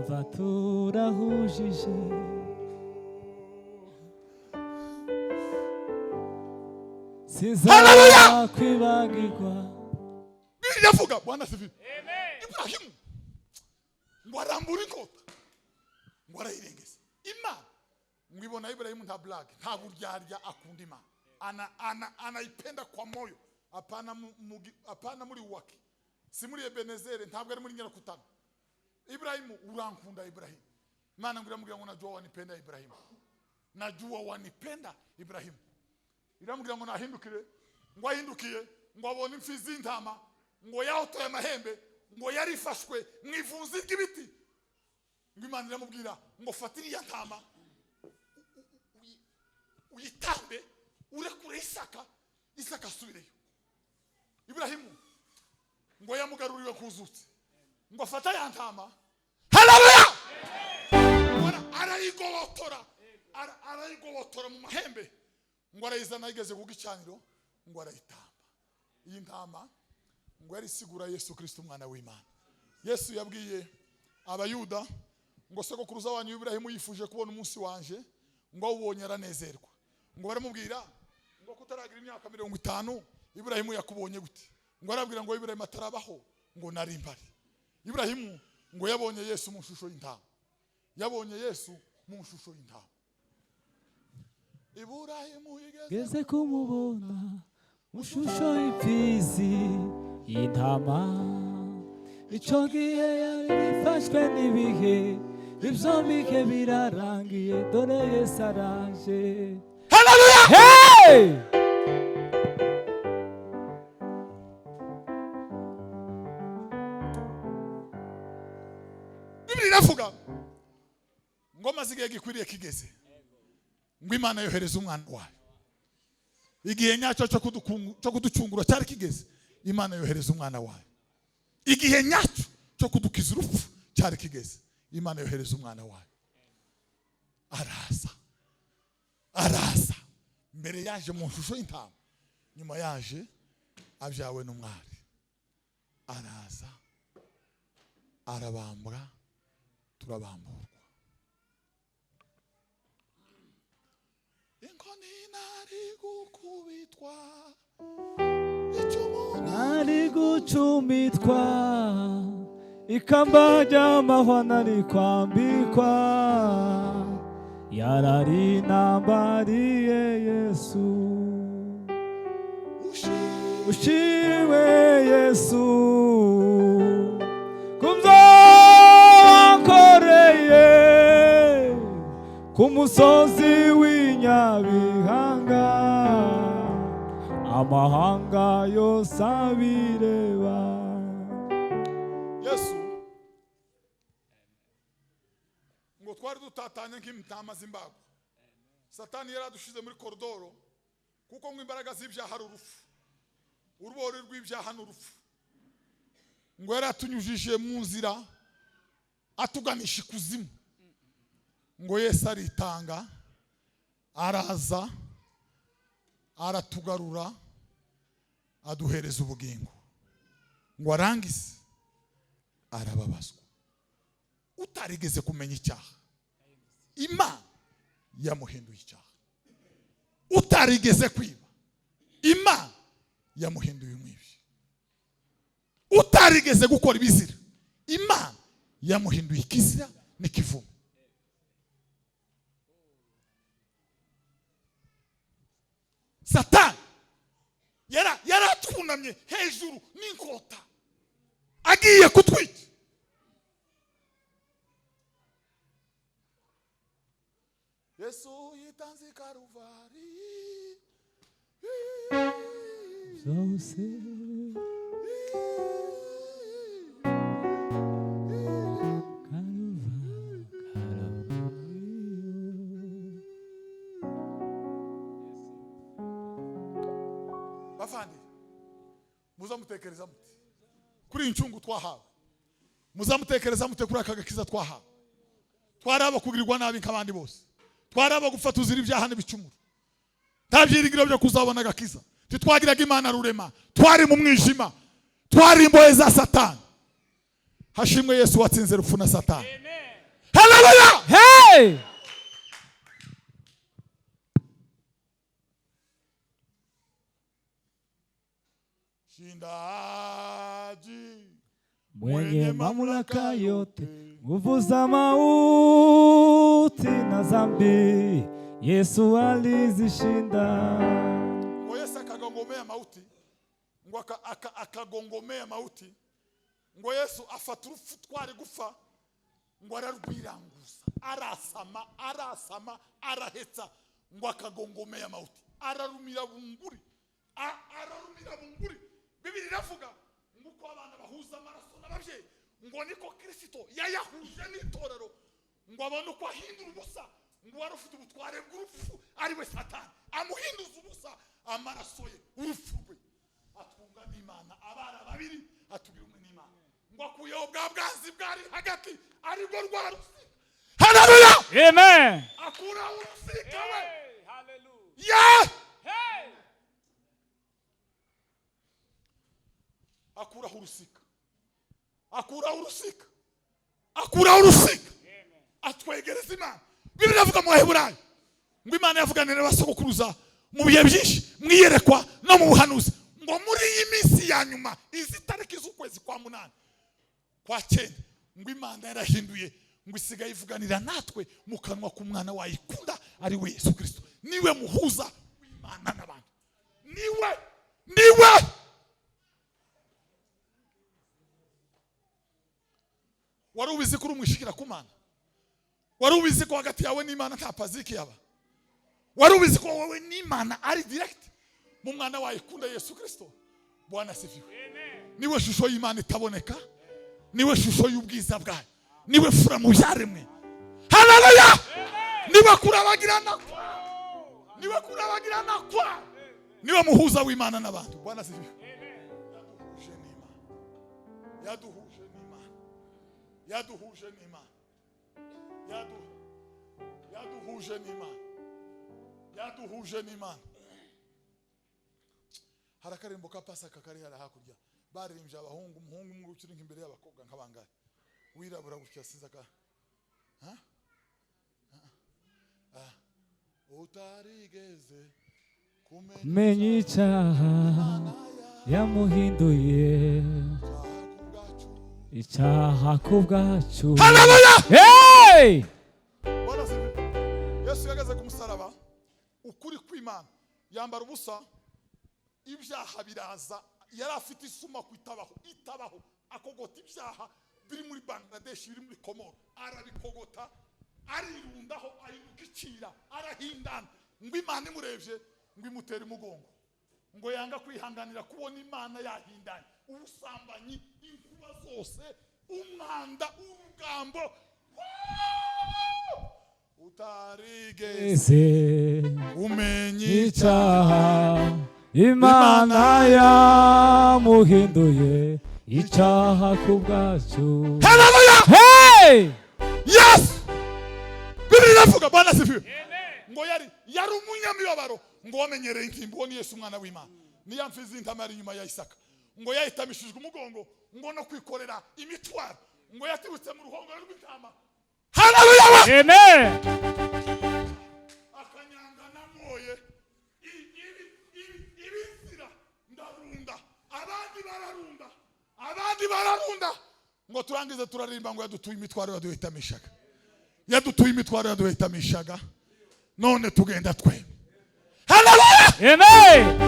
vaturahujije Haleluya! Kwibagirwa. Biravuga Bwana sifi. Amen. Ibrahimu ngo arambura inkota, ngo arayirengeza. Imana mwibona Ibrahimu nta blague, nta buryarya, akunda Imana. Anaipenda kwa moyo. Apana muri wake. Si muri Ebenezere, ntabwo ari muri Nyirakutana. Ibrahimu urankunda Ibrahimu. Imana ngiramubwira ngo najua wanipenda Ibrahimu. Najua wanipenda Ibrahimu. Iramubwira ngo nahindukire, ngo ahindukiye, ngo abone imfizi y'intama, ngo yahotoye amahembe, ngo yarifashwe mwivunzi ry'ibiti. Ngo Imana iramubwira ngo fatiri ya ntama uyitambe urekure Isaka asubireyo. Ibrahimu ngo yamugaruriwe kuzutse, ngo afata ya ntama. Haleluya! Arayigobotora mu mahembe, ngo arayizana igeze ku gicaniro, ngo arayitamba. Iyi ntama ngo yari sigura Yesu Kristo umwana w'Imana. Yesu yabwiye abayuda ngo sogokuruza wanyu Ibrahimu yifuje kubona umunsi wanje, ngo awubonye aranezerwa. Ngo baramubwira ngo kutaragira imyaka 50 Ibrahimu yakubonye gute? Ngo arabwira ngo Ibrahimu atarabaho, ngo nari mbari. Ibrahimu ngo yabonye Yesu mu shusho y'intama. Yabonye Yesu mu shusho y'intama. Ibrahimu yigeze kumubona mu shusho y'imfizi y'intama. Ico gihe yari bifashwe n'ibihe, ibyo bihe birarangiye, dore Yesu araje. Haleluya! Hey! iravuga ngo maze igihe gikwiriye kigeze ngo Imana yohereza umwana wayo. Igihe nyacyo cyo kuducungura cyari kigeze, Imana yohereza umwana wayo. Igihe nyacyo cyo kudukiza urupfu cyari kigeze, Imana yohereza umwana wayo. Araza mbere yaje mu shusho y'intama, nyuma yaje abyawe n'umwari. Araza arabambwa, turabamburwa. Inkoni nari gukubitwa, icumu nari gucumitwa, ikamba ry'amahwa nari kwambikwa, yararinambariye Yesu. Ushimwe Yesu kubyo wankoreye ku musozi w'inyabihanga, amahanga yose abireba. Yesu ngo twari dutatanye nk'intama z'imbago. Satani yaradushize muri koridoro kuko ngo imbaraga z'ibyaha ari urupfu, urubori rw'ibyaha n'urupfu. Ngo yaratunyujije mu nzira atuganisha ikuzimu. Ngo Yesu aritanga, araza aratugarura, aduhereza ubugingo. Ngo arangize arababazwa. Utarigeze kumenya icyaha, Imana yamuhinduye icyaha. Utarigeze kwiba, Imana yamuhinduye umwibyi. Utarigeze gukora ibizira, Imana yamuhinduye ikizira n'ikivumo. Satani yaratunamye hejuru n'inkota agiye kutwica. Yesu yitanze Karuvari zose bafandi, muzamutekereza mute kuri incungu twahawe? Muzamutekereza mute kuri aka gakiza twahawe? Twaraba kugirirwa nabi nk'abandi bose, twaraba gufata uzira ibyaha n'ibicumuro, nta byiringiro byo kuzabona agakiza. Titwagiraga Imana rurema, twari mu mwijima, twari imbohe za Satani. Hashimwe Yesu watsinze urupfu na Satani. Haleluya! hey! Shindaji mwenye mamlaka yote, nguvu za mauti na dhambi, Yesu alizishinda. Ngo Yesu akagongomea mauti, ngo akagongomea mauti. Ngo Yesu afata urupfu twari gufa, ngo ararwiranguza, arasama, arahetsa, ngo akagongomea mauti, ararumira bunguri. Bibiri iravuga ngo uko abana bahuza amaraso n'ababyeyi, ngo niko Kristo yayahuje n'itorero, ngo abone uko ahindura ubusa, ngo wari ufite ubutware bw'urupfu ari we Satani amuhinduza ubusa amaraso ye, urupfu rwe atunga n'Imana. Abana babiri atugira umwe n'Imana, ngo akuyeho bwa bwanzi bwari hagati aribwo rwa rusika. Haleluya! Amen. Akuraho urusika we. Hallelujah. Yeah! Hey! Akuraho urusika, atwegereza Imana. Bibiri iravuga mu Baheburayo ngo Imana yavuganira abasogokuruza mu bihe byinshi, mwiyerekwa no mu buhanuzi, ngo muri iyi minsi ya nyuma, izi tariki z'ukwezi kwa 8 kwa 9, ngo Imana yarahinduye, ngo isigaye ivuganira natwe mu kanwa k'umwana wayikunda ari we Yesu Kristo. Niwe muhuza w'Imana n'abantu, niwe wari ubizi ko urumwishikira ku Mana? Wari ubizi ko hagati yawe n'Imana nta paziki yaba? Wari ubizi ko wowe n'Imana ari direct mu mwana wayikunda Yesu Kristo? Bwana asifiwe. Niwe shusho y'Imana itaboneka, niwe shusho y'ubwiza bwayo, niwe fura mu byaremwe. Haleluya. Niwe kurabagirana kwa, niwe kurabagirana kwa, niwe muhuza w'Imana n'abantu. Bwana sifiwe. Yaduhuje n'Imana, yaduhuje n'Imana, yaduhuje n'Imana, yaduhuje n'Imana. Harakarimbo ka Pasaka kari hara hakurya, baririmbye abahungu, umuhungu umwe ukiri imbere y'abakobwa nk'abangahe, wirabura gutya sizaka. Utarigeze kumenya icyaha yamuhinduye icyaha ku bwacu. Haleluya. Hey! Yesu yageze ku musaraba, ukuri kw'Imana, yambara ubusa, ibyaha biraza, yari afite isuma itabaho, akogota ibyaha biri muri Bangladesh, biri muri Komoro, arabikogota, arirundaho, ayibukicira, arahindana, ngo Imana imurebye, ngo imutere umugongo, ngo yanga kwihanganira kubona Imana yahindanye. Ubusambanyi, inkuba zose, umwanda, urugambo, utarigeze umenya icyaha Imana yamuhinduye icyaha ku bwacu. Haleluya. Hey! Yes. Bibiri iravuga, Bwana sifiwe, ngo yari umunyamibabaro, ngo wamenyereye inkimbo ni Yesu umwana w'Imana, niya mfizi intama yari inyuma ya Isaka, ngo yahitamishijwe umugongo, ngo no kwikorera imitwaro, ngo yatibutse mu ruhongore rw'intama. Haleluya. Amen. Akanyanga namoye ibizira ndarunda, abandi bararunda, ngo turangize turarimba ngo yadutuye imitwaro yaduhitamishaga, yadutuye imitwaro yaduhitamishaga, none tugenda twe. Haleluya. Amen.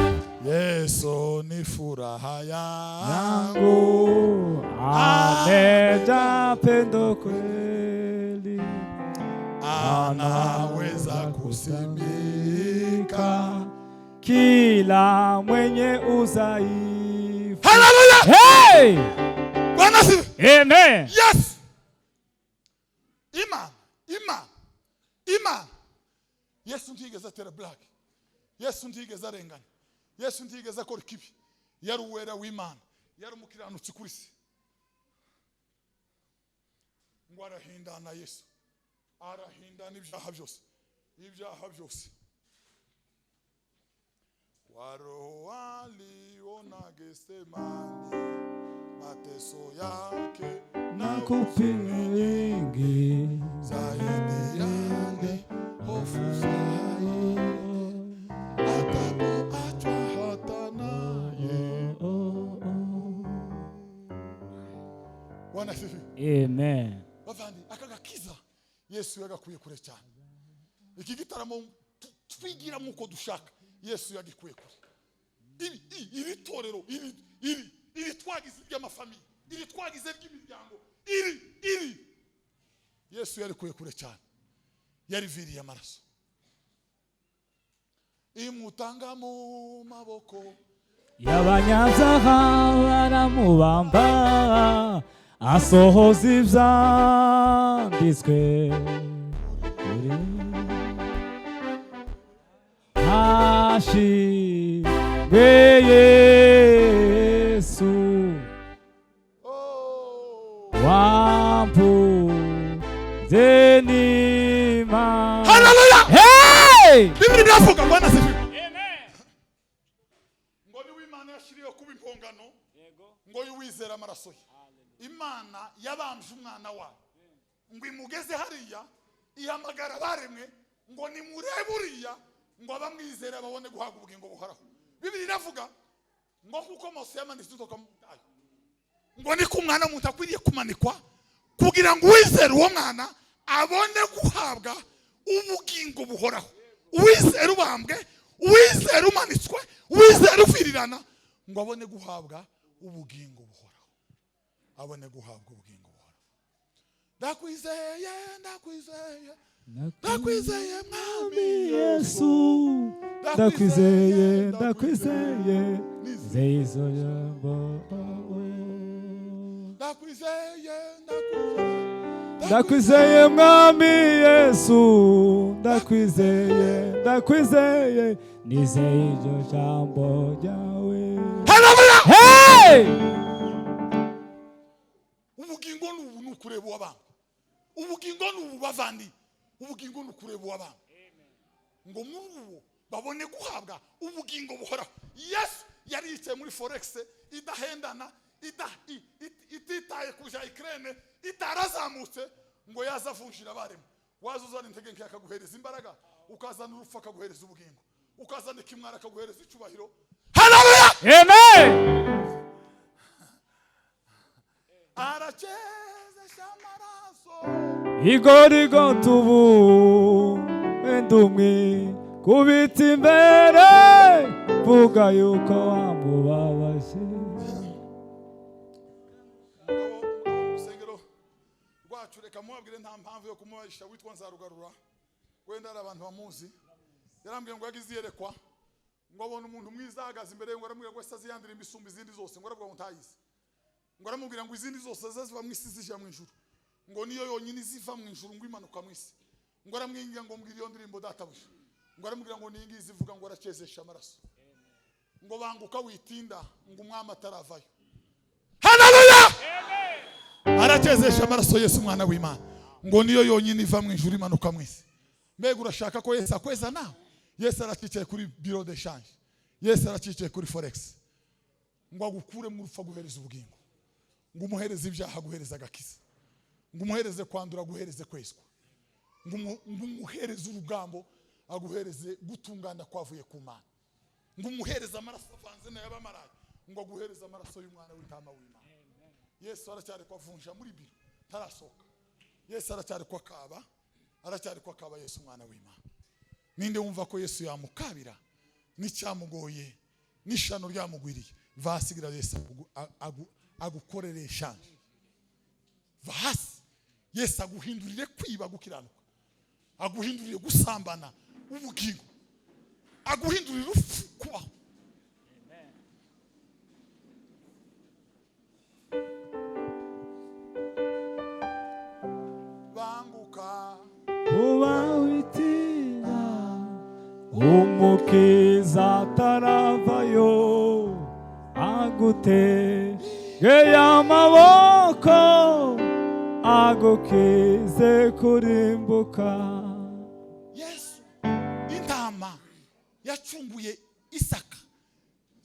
Yesu ni furaha yangu, amejaa pendo kweli, anaweza kusimika kila mwenye udhaifu. Haleluya. Hey! Bwana sifiwe. Amen. Yes. Imana. Yesu ntigeze atera black. Yesu ntigeze arengana. Yesu ntigeze akora ikibi. Yari uwera w'Imana, yari umukiranutsi kuri se. Ngo arahindana Yesu, arahindana ibyaha byose. Waro waliona Getsemani, mateso yake na kupingi zaidi yale hofu zaidi, atakapoachwa hata naye. Bwana sifiwe. Amen. Bavandi akagakiza Yesu yagakwiye kure cyane. Iki gitaramo twigira muko dushaka, Yesu yagikwiye kure. Iri torero, iri twagize ry'amafamiye, iri twagize ry'imiryango, iri Yesu yari kuye kure cyane, yari viriye amaraso, imutanga mu maboko y'abanyabyaha, baramubamba, asohoza ibyanditswe, hashimwe Yesu wampuze n'Imana. Haleluya. Hey! Bibiri biravuga, Bwana sifiwe. Amen. Ngo ni w'Imana yashiriye kuba impongano, ngo yuwizera amaraso ye. Imana yabambye umwana wayo, ngo imugeze hariya, ihamagara baremwe, ngo nimurebe uriya, ngo abamwizera babone guhabwa ubugingo buhoraho. Bibiri iravuga ngo kuko Mose yamanitse inzoka mu butayu, ngo niko umwana w'umuntu akwiriye kumanikwa, kugira ngo uwizera uwo mwana abone guhabwa ubugingo buhoraho. Uwizera ubambwe, uwizera umanitswe, uwizera ufirirana, ngo abone guhabwa ubugingo buhoraho, abone guhabwa ubugingo buhoraho. Ndakwizeye mwami Yesu, ndakwizeye nizeye izo jambo, ndakwizeye ndakwizeye mwami Yesu, ndakwizeye, ndakwizeye, nizeye iryo jambo ryawe. Haleluya! Hey! Ubugingo ni ukureba w'abantu. Ubugingo ni ubuvandi. Ubugingo ni ukureba w'abantu. Ngo muri uwo babone guhabwa ubugingo buhoraho. Yesu yari yicaye muri forex idahendana, ititaye kuja Ukraine, itarazamutse ngo yazavunjira baremo. Wazuzana intege nke akaguhereza imbaraga, ukazana urupfu akaguhereza ubugingo, ukazana ikimwara akaguhereza icubahiro. Haleluya! Amen! Arachezesha amaraso igorigo tubu endumwe kubita imbere vuga yuko wamubabaje. Urusengero rwacu reka muhabwire nta mpamvu yo kumubahisha witwa Nzarugarura, wenda ari abantu bamuzi. Yarambwiye ngo yagize yerekwa ngo abone umuntu mwiza ahagaze imbere ngo aramubwira ngo ese yandira imisumba izindi zose, ngo aravuga ngo ntayizi, ngo aramubwira ngo izindi zose ziva mu isi zija mu ijuru, ngo niyo yonyine ziva mu ijuru ngo imanuka mu isi, ngo aramwingira ngo mbwira iyo ndirimbo databuja, ngo aramubwira ngo ningi zivuga ngo aracezesha amaraso, ngo banguka witinda ngo umwami ataravayo. Haleluya! Aracezesha amaraso Yesu mwana w'Imana, ngo niyo yonyine iva mu ijuru imanuka mu isi. Mbega urashaka ko Yesu akweza nawe? Yesu aracicaye kuri bureau de change, Yesu aracicaye kuri forex, ngo agukure mu rupfu guhereza ubugingo, ngo umuhereze ibyaha guhereza agakiza, ngo umuhereze kwandura guhereze kwezwa, ngo umuhereze urugambo aguhereze gutungana kwavuye ku Mana, ngo umuhereze amaraso avanze n'ay'abamarayi, ngo aguhereze amaraso y'umwana w'intama w'Imana. Yesu aracyari kwavunja muri biro tarasoka. Yesu aracyari kwakaba, aracyari kwakaba Yesu mwana w'Imana. Ninde wumva ko Yesu yamukabira n'icyamugoye n'ishano ryamugwiriye, vasigira Yesu agukorere shanje. Vasi Yesu aguhindurire kwiba gukiranuka, aguhindurire gusambana ubugingo, aguhindurire urupfu kubaho. Banguka uba witinya umukiza ataravayo, agutegeye amaboko agukize kurimbuka. Yesu intama yacunguye Isaka,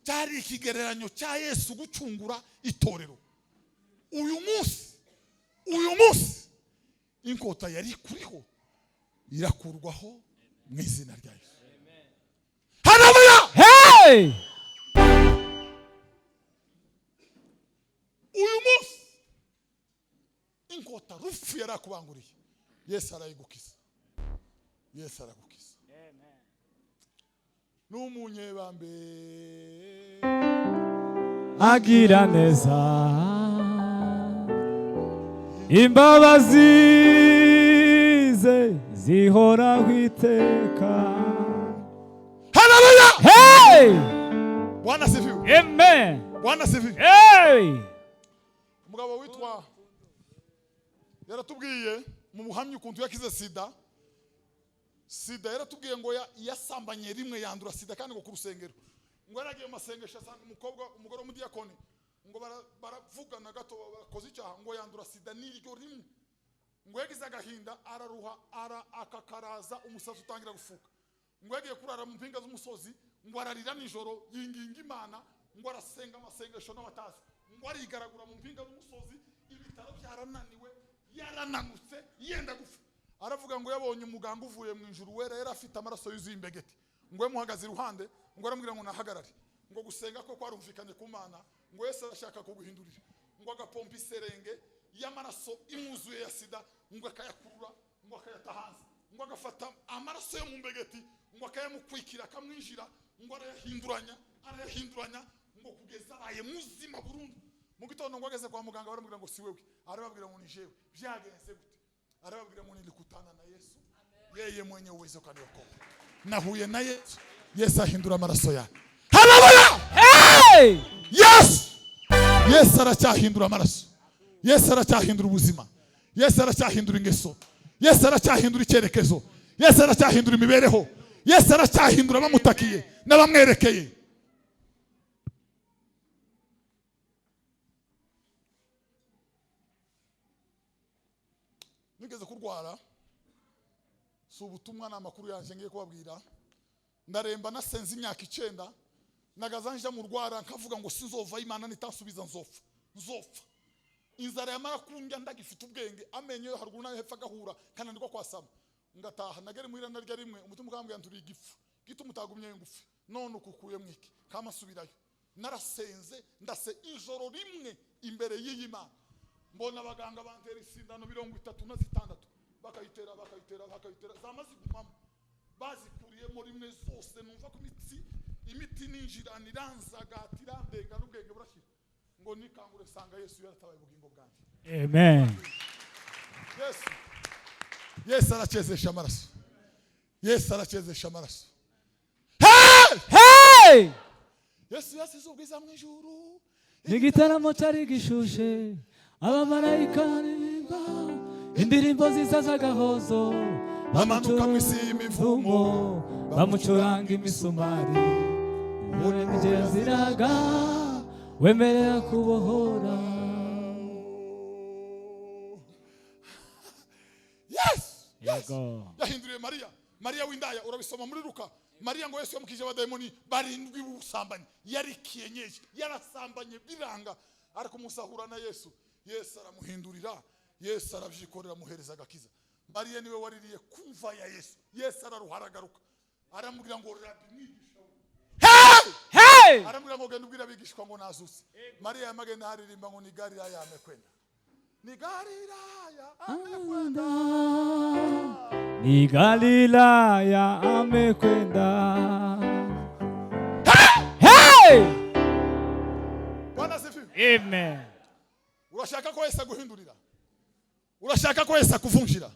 cyari ikigereranyo cya Yesu gucungura itorero. Uyu munsi inkota yari kuriho irakurwaho mu izina rya Yesu. Haleluya! Hey! Uyu munsi inkota rufu yarakubanguriye, Yesu arayigukiza, Yesu aragukiza. Amen. N'umunyebambe agira neza, imbabazi ze zihoraho iteka. Haleluya! Hey! Bwana sifiwe. Amen. Bwana sifiwe. Hey! Umugabo witwa yaratubwiye mu buhamya ukuntu yakize sida yaratubwiye ngo yasambanye rimwe yandura sida kandi ngo ku rusengero, ngo yaragiye masengesho asanga umugore w'umudiyakoni, ngo baravugana gato bakoze icyaha, ngo yandura sida n'iryo rimwe, ngo yagize agahinda araruha akakaraza umusazi utangira gufuka, ngo yagiye kurara mu mpinga z'umusozi, ngo ararira nijoro yinginga Imana, ngo arasenga amasengesho n'abatazi, ngo arigaragura mu mpinga z'umusozi, ibitaro byarananiwe, yarananutse yenda gufa. Aravuga ngo yabonye umuganga uvuye mu ijuru wera yari afite amaraso yuzuye imbegeti, ngo yamuhagaze iruhande, ngo aramubwira ngo nahagarare, ngo gusenga ko kwarumvikanye ku Mana, ngo Yesu arashaka kuguhindurira, ngo agapompa iserenge y'amaraso imuzuye ya sida, ngo akayakurura, ngo akayata hanze, ngo agafata amaraso yo mu mbegeti, ngo akayamukwikira akamwinjira, ngo arayahinduranya, ngo kugeza abaye muzima burundu. Mu gitondo ngo ageze kwa muganga baramubwira ngo si wewe, arababwira ngo ni jewe. Byagenze gute? Arababwira ngo nilikutana na Yesu, yeye mwenye uwezo kaniokoa. Nahuye na Yesu, Yesu ahindura amaraso yawe. Haleluya! Hey! Yes! Yesu aracyahindura amaraso, Yesu aracyahindura ubuzima, Yesu aracyahindura ingeso, Yesu aracyahindura icyerekezo, Yesu aracyahindura imibereho, Yesu aracyahindura abamutakiye n'abamwerekeye. Nigeze kurwara, si ubutumwa n'amakuru yanjye ngiye kubabwira, ndaremba nasenze imyaka 9, nagazanje mu rwara nkavuga ngo sinzova Imana nitasubiza nzopfa. Inzara yamara kundya ndagifite ubwenge, amenyo yo haruguru nayo hepfa agahura kananirwa kwasama, ngataha nagere muhira narya rimwe, umutima ukambwira nturi igifu gituma utagumye ngufi, none ukukuye mwiki kamasubirayo. Narasenze ndase ijoro rimwe imbere y'Imana, mbona abaganga bantera isindano 36 bakayitera zamazigumamo, bazikuriyemo rimwe zose, numva ko imiti ninjira niranzagatira ndenga n'ubwenge burashira, ngo nikangure sanga Yesu yaratabaye ubugingo bwanjye. Amen. Yesu arachezesha amaraso, Yesu arachezesha amaraso. Hey! Yesu yasize ubwiza mu ijuru, Igitaramo cyari gishushe, abamarayika baririmba indirimbo nziza z'agahozo, bamanuka mu isi y'imivumo, bamucuranga imisumari, uremye ziraga wemerera kubohora. Yes! Yego. Yahinduriye Mariya w'indaya, urabisoma muri Luka. Mariya ngo Yesu yamukije abadayimoni 7 b'ubusambanyi, yari kiyenyeje, yarasambanye biranga, ariko musahura na Yesu. Yesu aramuhindurira, Yesu arabyikorera muhereza agakiza. Mariya niwe waririye kumva ya Yesu. Yesu araruharagaruka, aramubwira ngo Rabbi mwigisha. Hey! Aramubwira ngo genda ubwira abigishwa ngo nazuse. Mariya yamagenda haririmba ngo ni Galilaya amekwenda. Ni Galilaya amekwenda. Ni Galilaya amekwenda. Hey! Bwana sifiwe. Amen. Urashaka ko Yesu aguhindurira? Urashaka ko Yesu akuvunjira?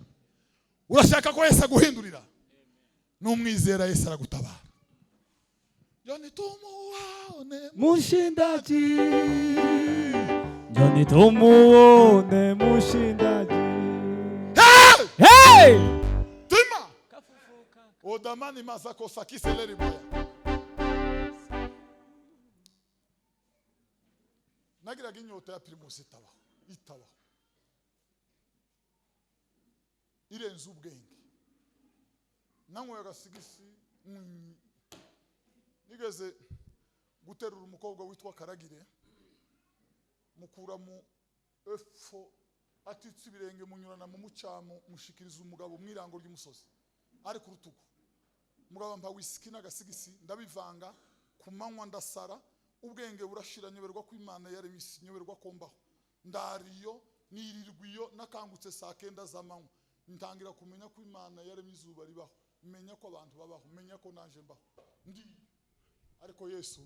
Urashaka ko Yesu aguhindurira? Numwizera Yesu aragutabara. Joni tumuone mushindaji, Joni tumuone mushindaji. Hey! Hey! Tima! Odamani mazako sakiseleri boya. Nagira ginyota ya Primus itabaho. Irenze ubwenge. Namwe yagasigisi nigeze guterura umukobwa witwa Karagire, mukura mu efo atitse ibirenge munyurana mu mucamo, mushikiriza umugabo mwirango ry'umusozi ari ku rutugu. Mugabo mpa whisky n'agasigisi ndabivanga, kumanywa ndasara, ubwenge burashira, nyoberwa ko Imana yaremisi, nyoberwa ko mbaho. Ndariyo nirirwiyo nakangutse 9 z'amanywa, ntangira kumenya ko Imana yaremye izuba ribaho, menya ko abantu babaho, menya ko nanje mbaho. Ariko Yesu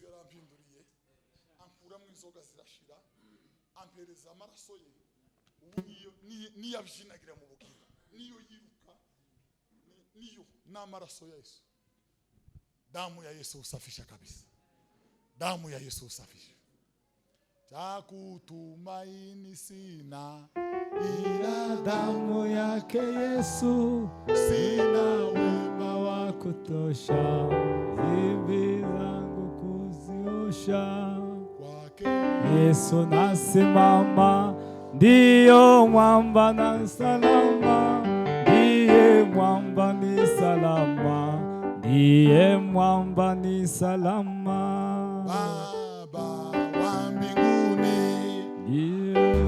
yarampinduriye, ankura mu inzoga zirashira, ampereza amaraso ye. Ubu niyo abijinagira mu bugingo, niyo yiruka, niyo n'amaraso ya Yesu. Damu ya Yesu usafisha kabisa, damu ya Yesu usafisha. Chakutumaini sina ila Damu yake Yesu, sina wema wa kutosha, dhambi zangu kuziosha. kwake. Yesu nasimama, ndiyo mwamba na salama, ndiye mwamba ni salama, ndiye mwamba ni salama. Baba wa mbinguni,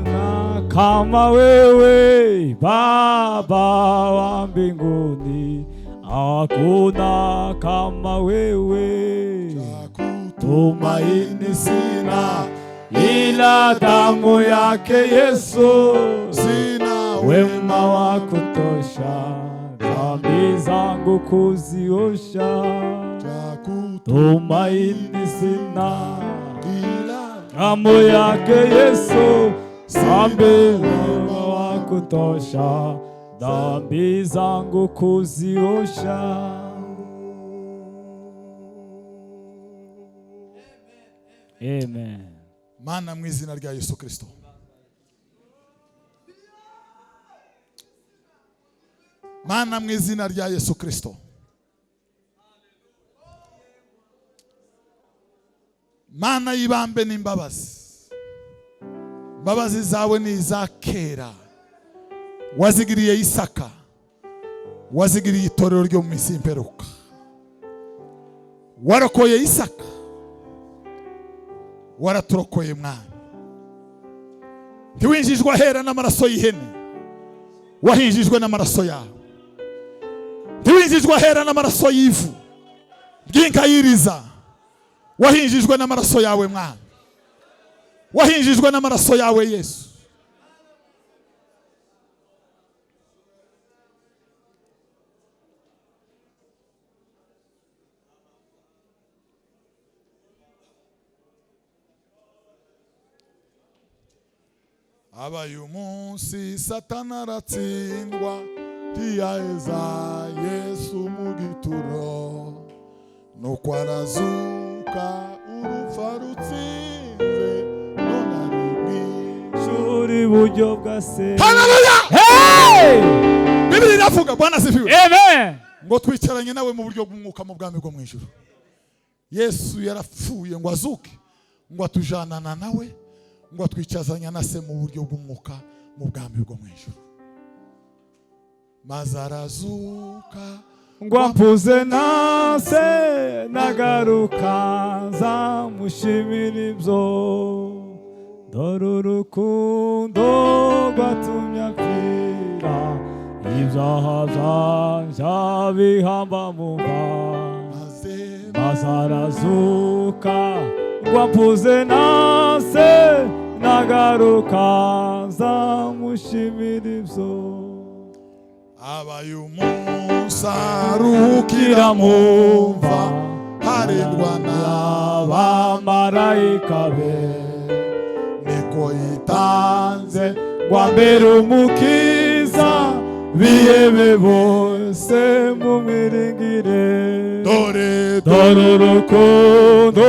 Na kama wewe Baba wa mbinguni, hakuna kama wewe. Tumaini sina ila damu yake Yesu, sina wema wa kutosha, dhambi zangu kuziosha. Tumaini sina ila damu yake Yesu, wema wa kutosha, dhambi zangu kuziosha. Amen. Mana mu izina rya Yesu Kristo. Mana mu izina rya Yesu Kristo, Mana y'ibambe n'imbabazi, imbabazi zawe ni iza kera, wazigiriye Isaka, wazigiriye itorero ryo mu minsi y'imperuka. Warakoye Isaka, waraturokoye mwana. Ntiwinjijwe ahera n'amaraso y'ihene, wahinjijwe n'amaraso yawe. Ntiwinjijwe ahera n'amaraso y'ivu ry'inka yiriza, wahinjijwe n'amaraso yawe mwana. Wahinjijwe n'amaraso yawe Yesu. Abaye umunsi Satana aratsindwa, ntiyaheza Yesu mu gituro, nuko arazuka urupfa rutsinze, none ari mw'ijuru iburyo bwa se. Haleluya! Hey! Bibiri iravuga, Bwana asifiwe, Amen. ngo twicaranye nawe mu buryo bw'umwuka mu bwami bwo mu ijuru. Yesu yarapfuye ngo azuke, ngo atujanana nawe, ngo twicazanya na se mu buryo bw'umwuka mu bwami bwo mu ijuru. Maze arazuka ngo ampuze na se, nagaruka nzamushimira ibyo, dore urukundo rwatumye apfira, ibyaha byanje bihamba mu mva. Maze arazuka ngo ampuze na se, nagaruka nzamushimira ibyo. Abaye umunsi aruhukira mu mva, harindwa n'abamarayika be, niko yitanze ngo ambere umukiza, bihebe bose mumwiringire. Dore urukundo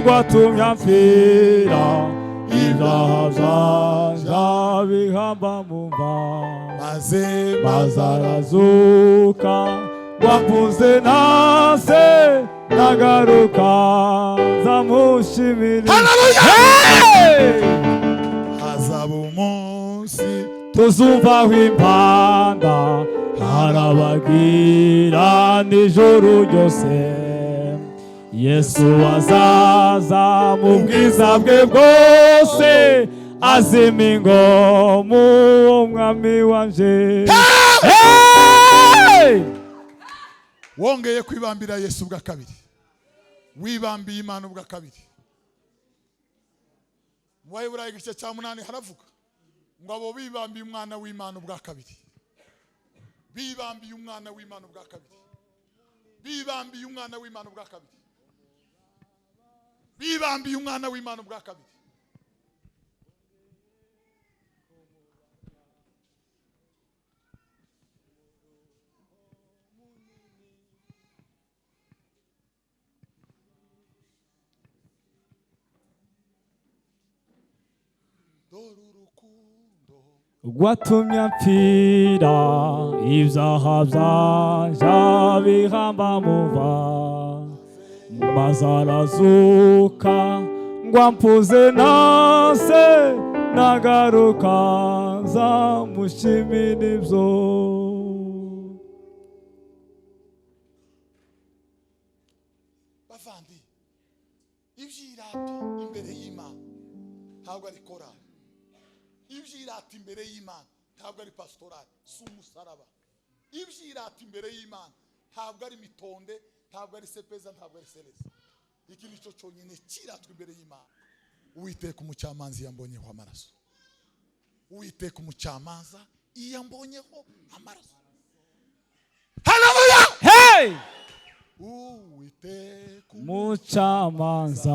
rwatumye apfira, ibyaha byanje bihamba mu mva. Maze arazuka ngo ampuze na se, nagaruka nzamushimira. hazaba umunsi tuzumvaho impanda, harabagira n'ijoro ryose. Yesu azaza mu bwiza bwe bwose, azima ingoma umwami wanje. wongeye kwibambira Yesu bwa kabiri, wibambiye Imana bwa kabiri. Mu Baheburayo igice cya 8 haravuga ngo abo bibambiye umwana w'Imana bwa kabiri, bibambiye umwana w'Imana bwa kabiri, bibambiye umwana w'Imana bwa kabiri, bibambiye umwana w'Imana bwa kabiri. Rwatumye apfira, ibyaha byanje bihamba mu mva. Maze arazuka ngo ampuze na se, nagaruka nzamushimira ibyo. Bavandi, ibyirato imbere y'Imana ntabwo ari korali. Ibyirato imbere y'Imana ntabwo ari pastorali, si umusaraba. Ibyirato imbere y'Imana ntabwo ari mitonde, ntabwo ari sepeza, ntabwo ari sereza. Iki nicyo cyonyine kirato imbere y'Imana. Uwiteka umucamanza yambonyeho amaraso, Uwiteka umucamanza yambonyeho amaraso. Haleluya! Hey! Uwiteka umucamanza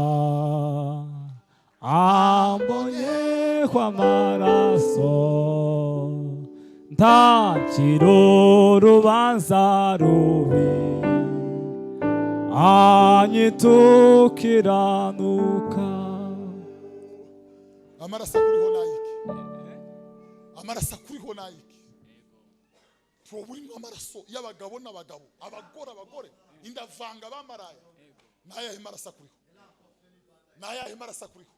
ambonyeho amaraso, ntakira urubanza rubi, anyitukiranuka. amaraso akuriho nayiki, amaraso akuriho nayiki. burimo amaraso y'abagabo n'abagabo, abagore, indavanga bamaraya. Nayahe maraso akuriho? Nayahe maraso akuriho?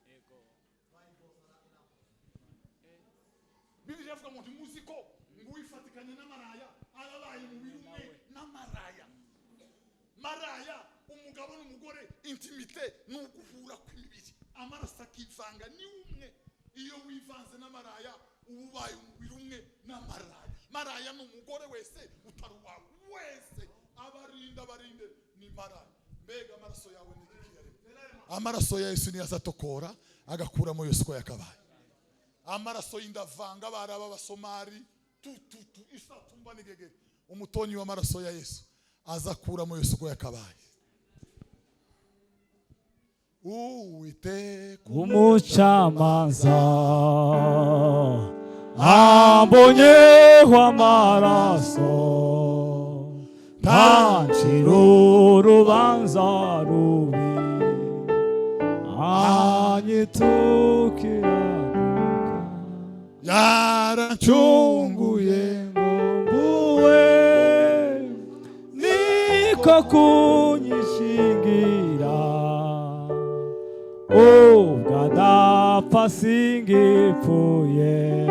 Bibiliya ivuga ngo ntimuzi ko ngo wifatikanye n'amaraya arabaye mu birumwe n'amaraya. Maraya umugabo n'umugore intimite n'uguhura kw'imibiri, amaraso akivanga ni umwe. Iyo wivanze n'amaraya ubaye mu birumwe n'amaraya. Maraya n'umugore wese utari wawe wese abarinde ni maraya. Mbega amaraso yawe ni ikiyare. Amaraso ya Yesu niyo azatokora agakuramo yose uko yakabaye. Amaraso y'indavanga baraba basomari isatumba nigegere. Umutonyi w'amaraso ya Yesu azakuramo yose uko yakabaye. Uwiteka umucamanza ambonyeho amaraso, ntancira urubanza rubi, anyitukiranuka, yaracunguye ngo mbuwe, niko kunyishingira, ubwo adapfa singipfuye,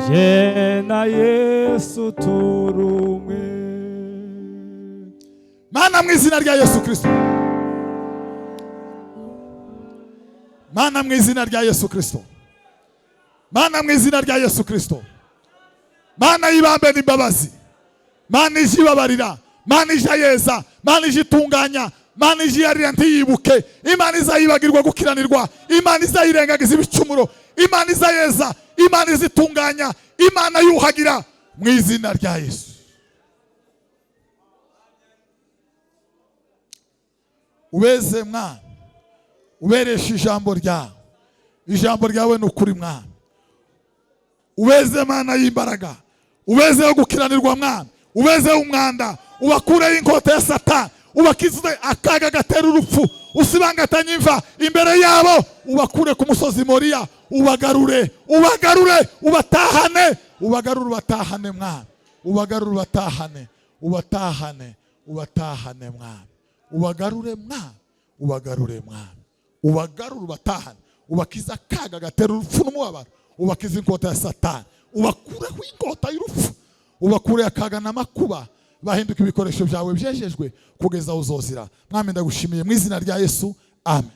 je na Yesu turumwe. Mana mu izina rya Yesu Kristo, Mana mu izina rya Yesu Kristo, Mana mu izina rya Yesu Kristo, Mana y'ibambe n'imbabazi, Mana ije ibabarira, Mana ije yeza, Mana ije itunganya, Mana ije yarira ntiyibuke, Imana izayibagirwa gukiranirwa, Imana izayirengagiza ibicumuro, Imana izayeza, Imana izitunganya, Imana yuhagira mu izina rya Yesu. Ubeze mwana, uberesha ijambo ryawe, ijambo ryawe ni ukuri mwana. Ubeze Mana y'imbaraga, ubeze yo gukiranirwa mwana, ubeze umwanda, ubakureho inkota ya Satani, ubakize akaga gatera urupfu, usibangatanye imva imbere yabo, ubakure ku musozi Moriya, ubagarure ubatahane, ubatahane mwana, ubagarure ubatahane mwana, ubagarure mwana, ubatahane, ubakiza akaga gatera urupfu n'umubabaro, ubakiza inkota ya Satani, ubakureho inkota y'urupfu, ubakure akaga n'amakuba, bahinduka ibikoresho byawe byejejwe kugeza uzozira. Mwami ndagushimiye mu izina rya Yesu, amen.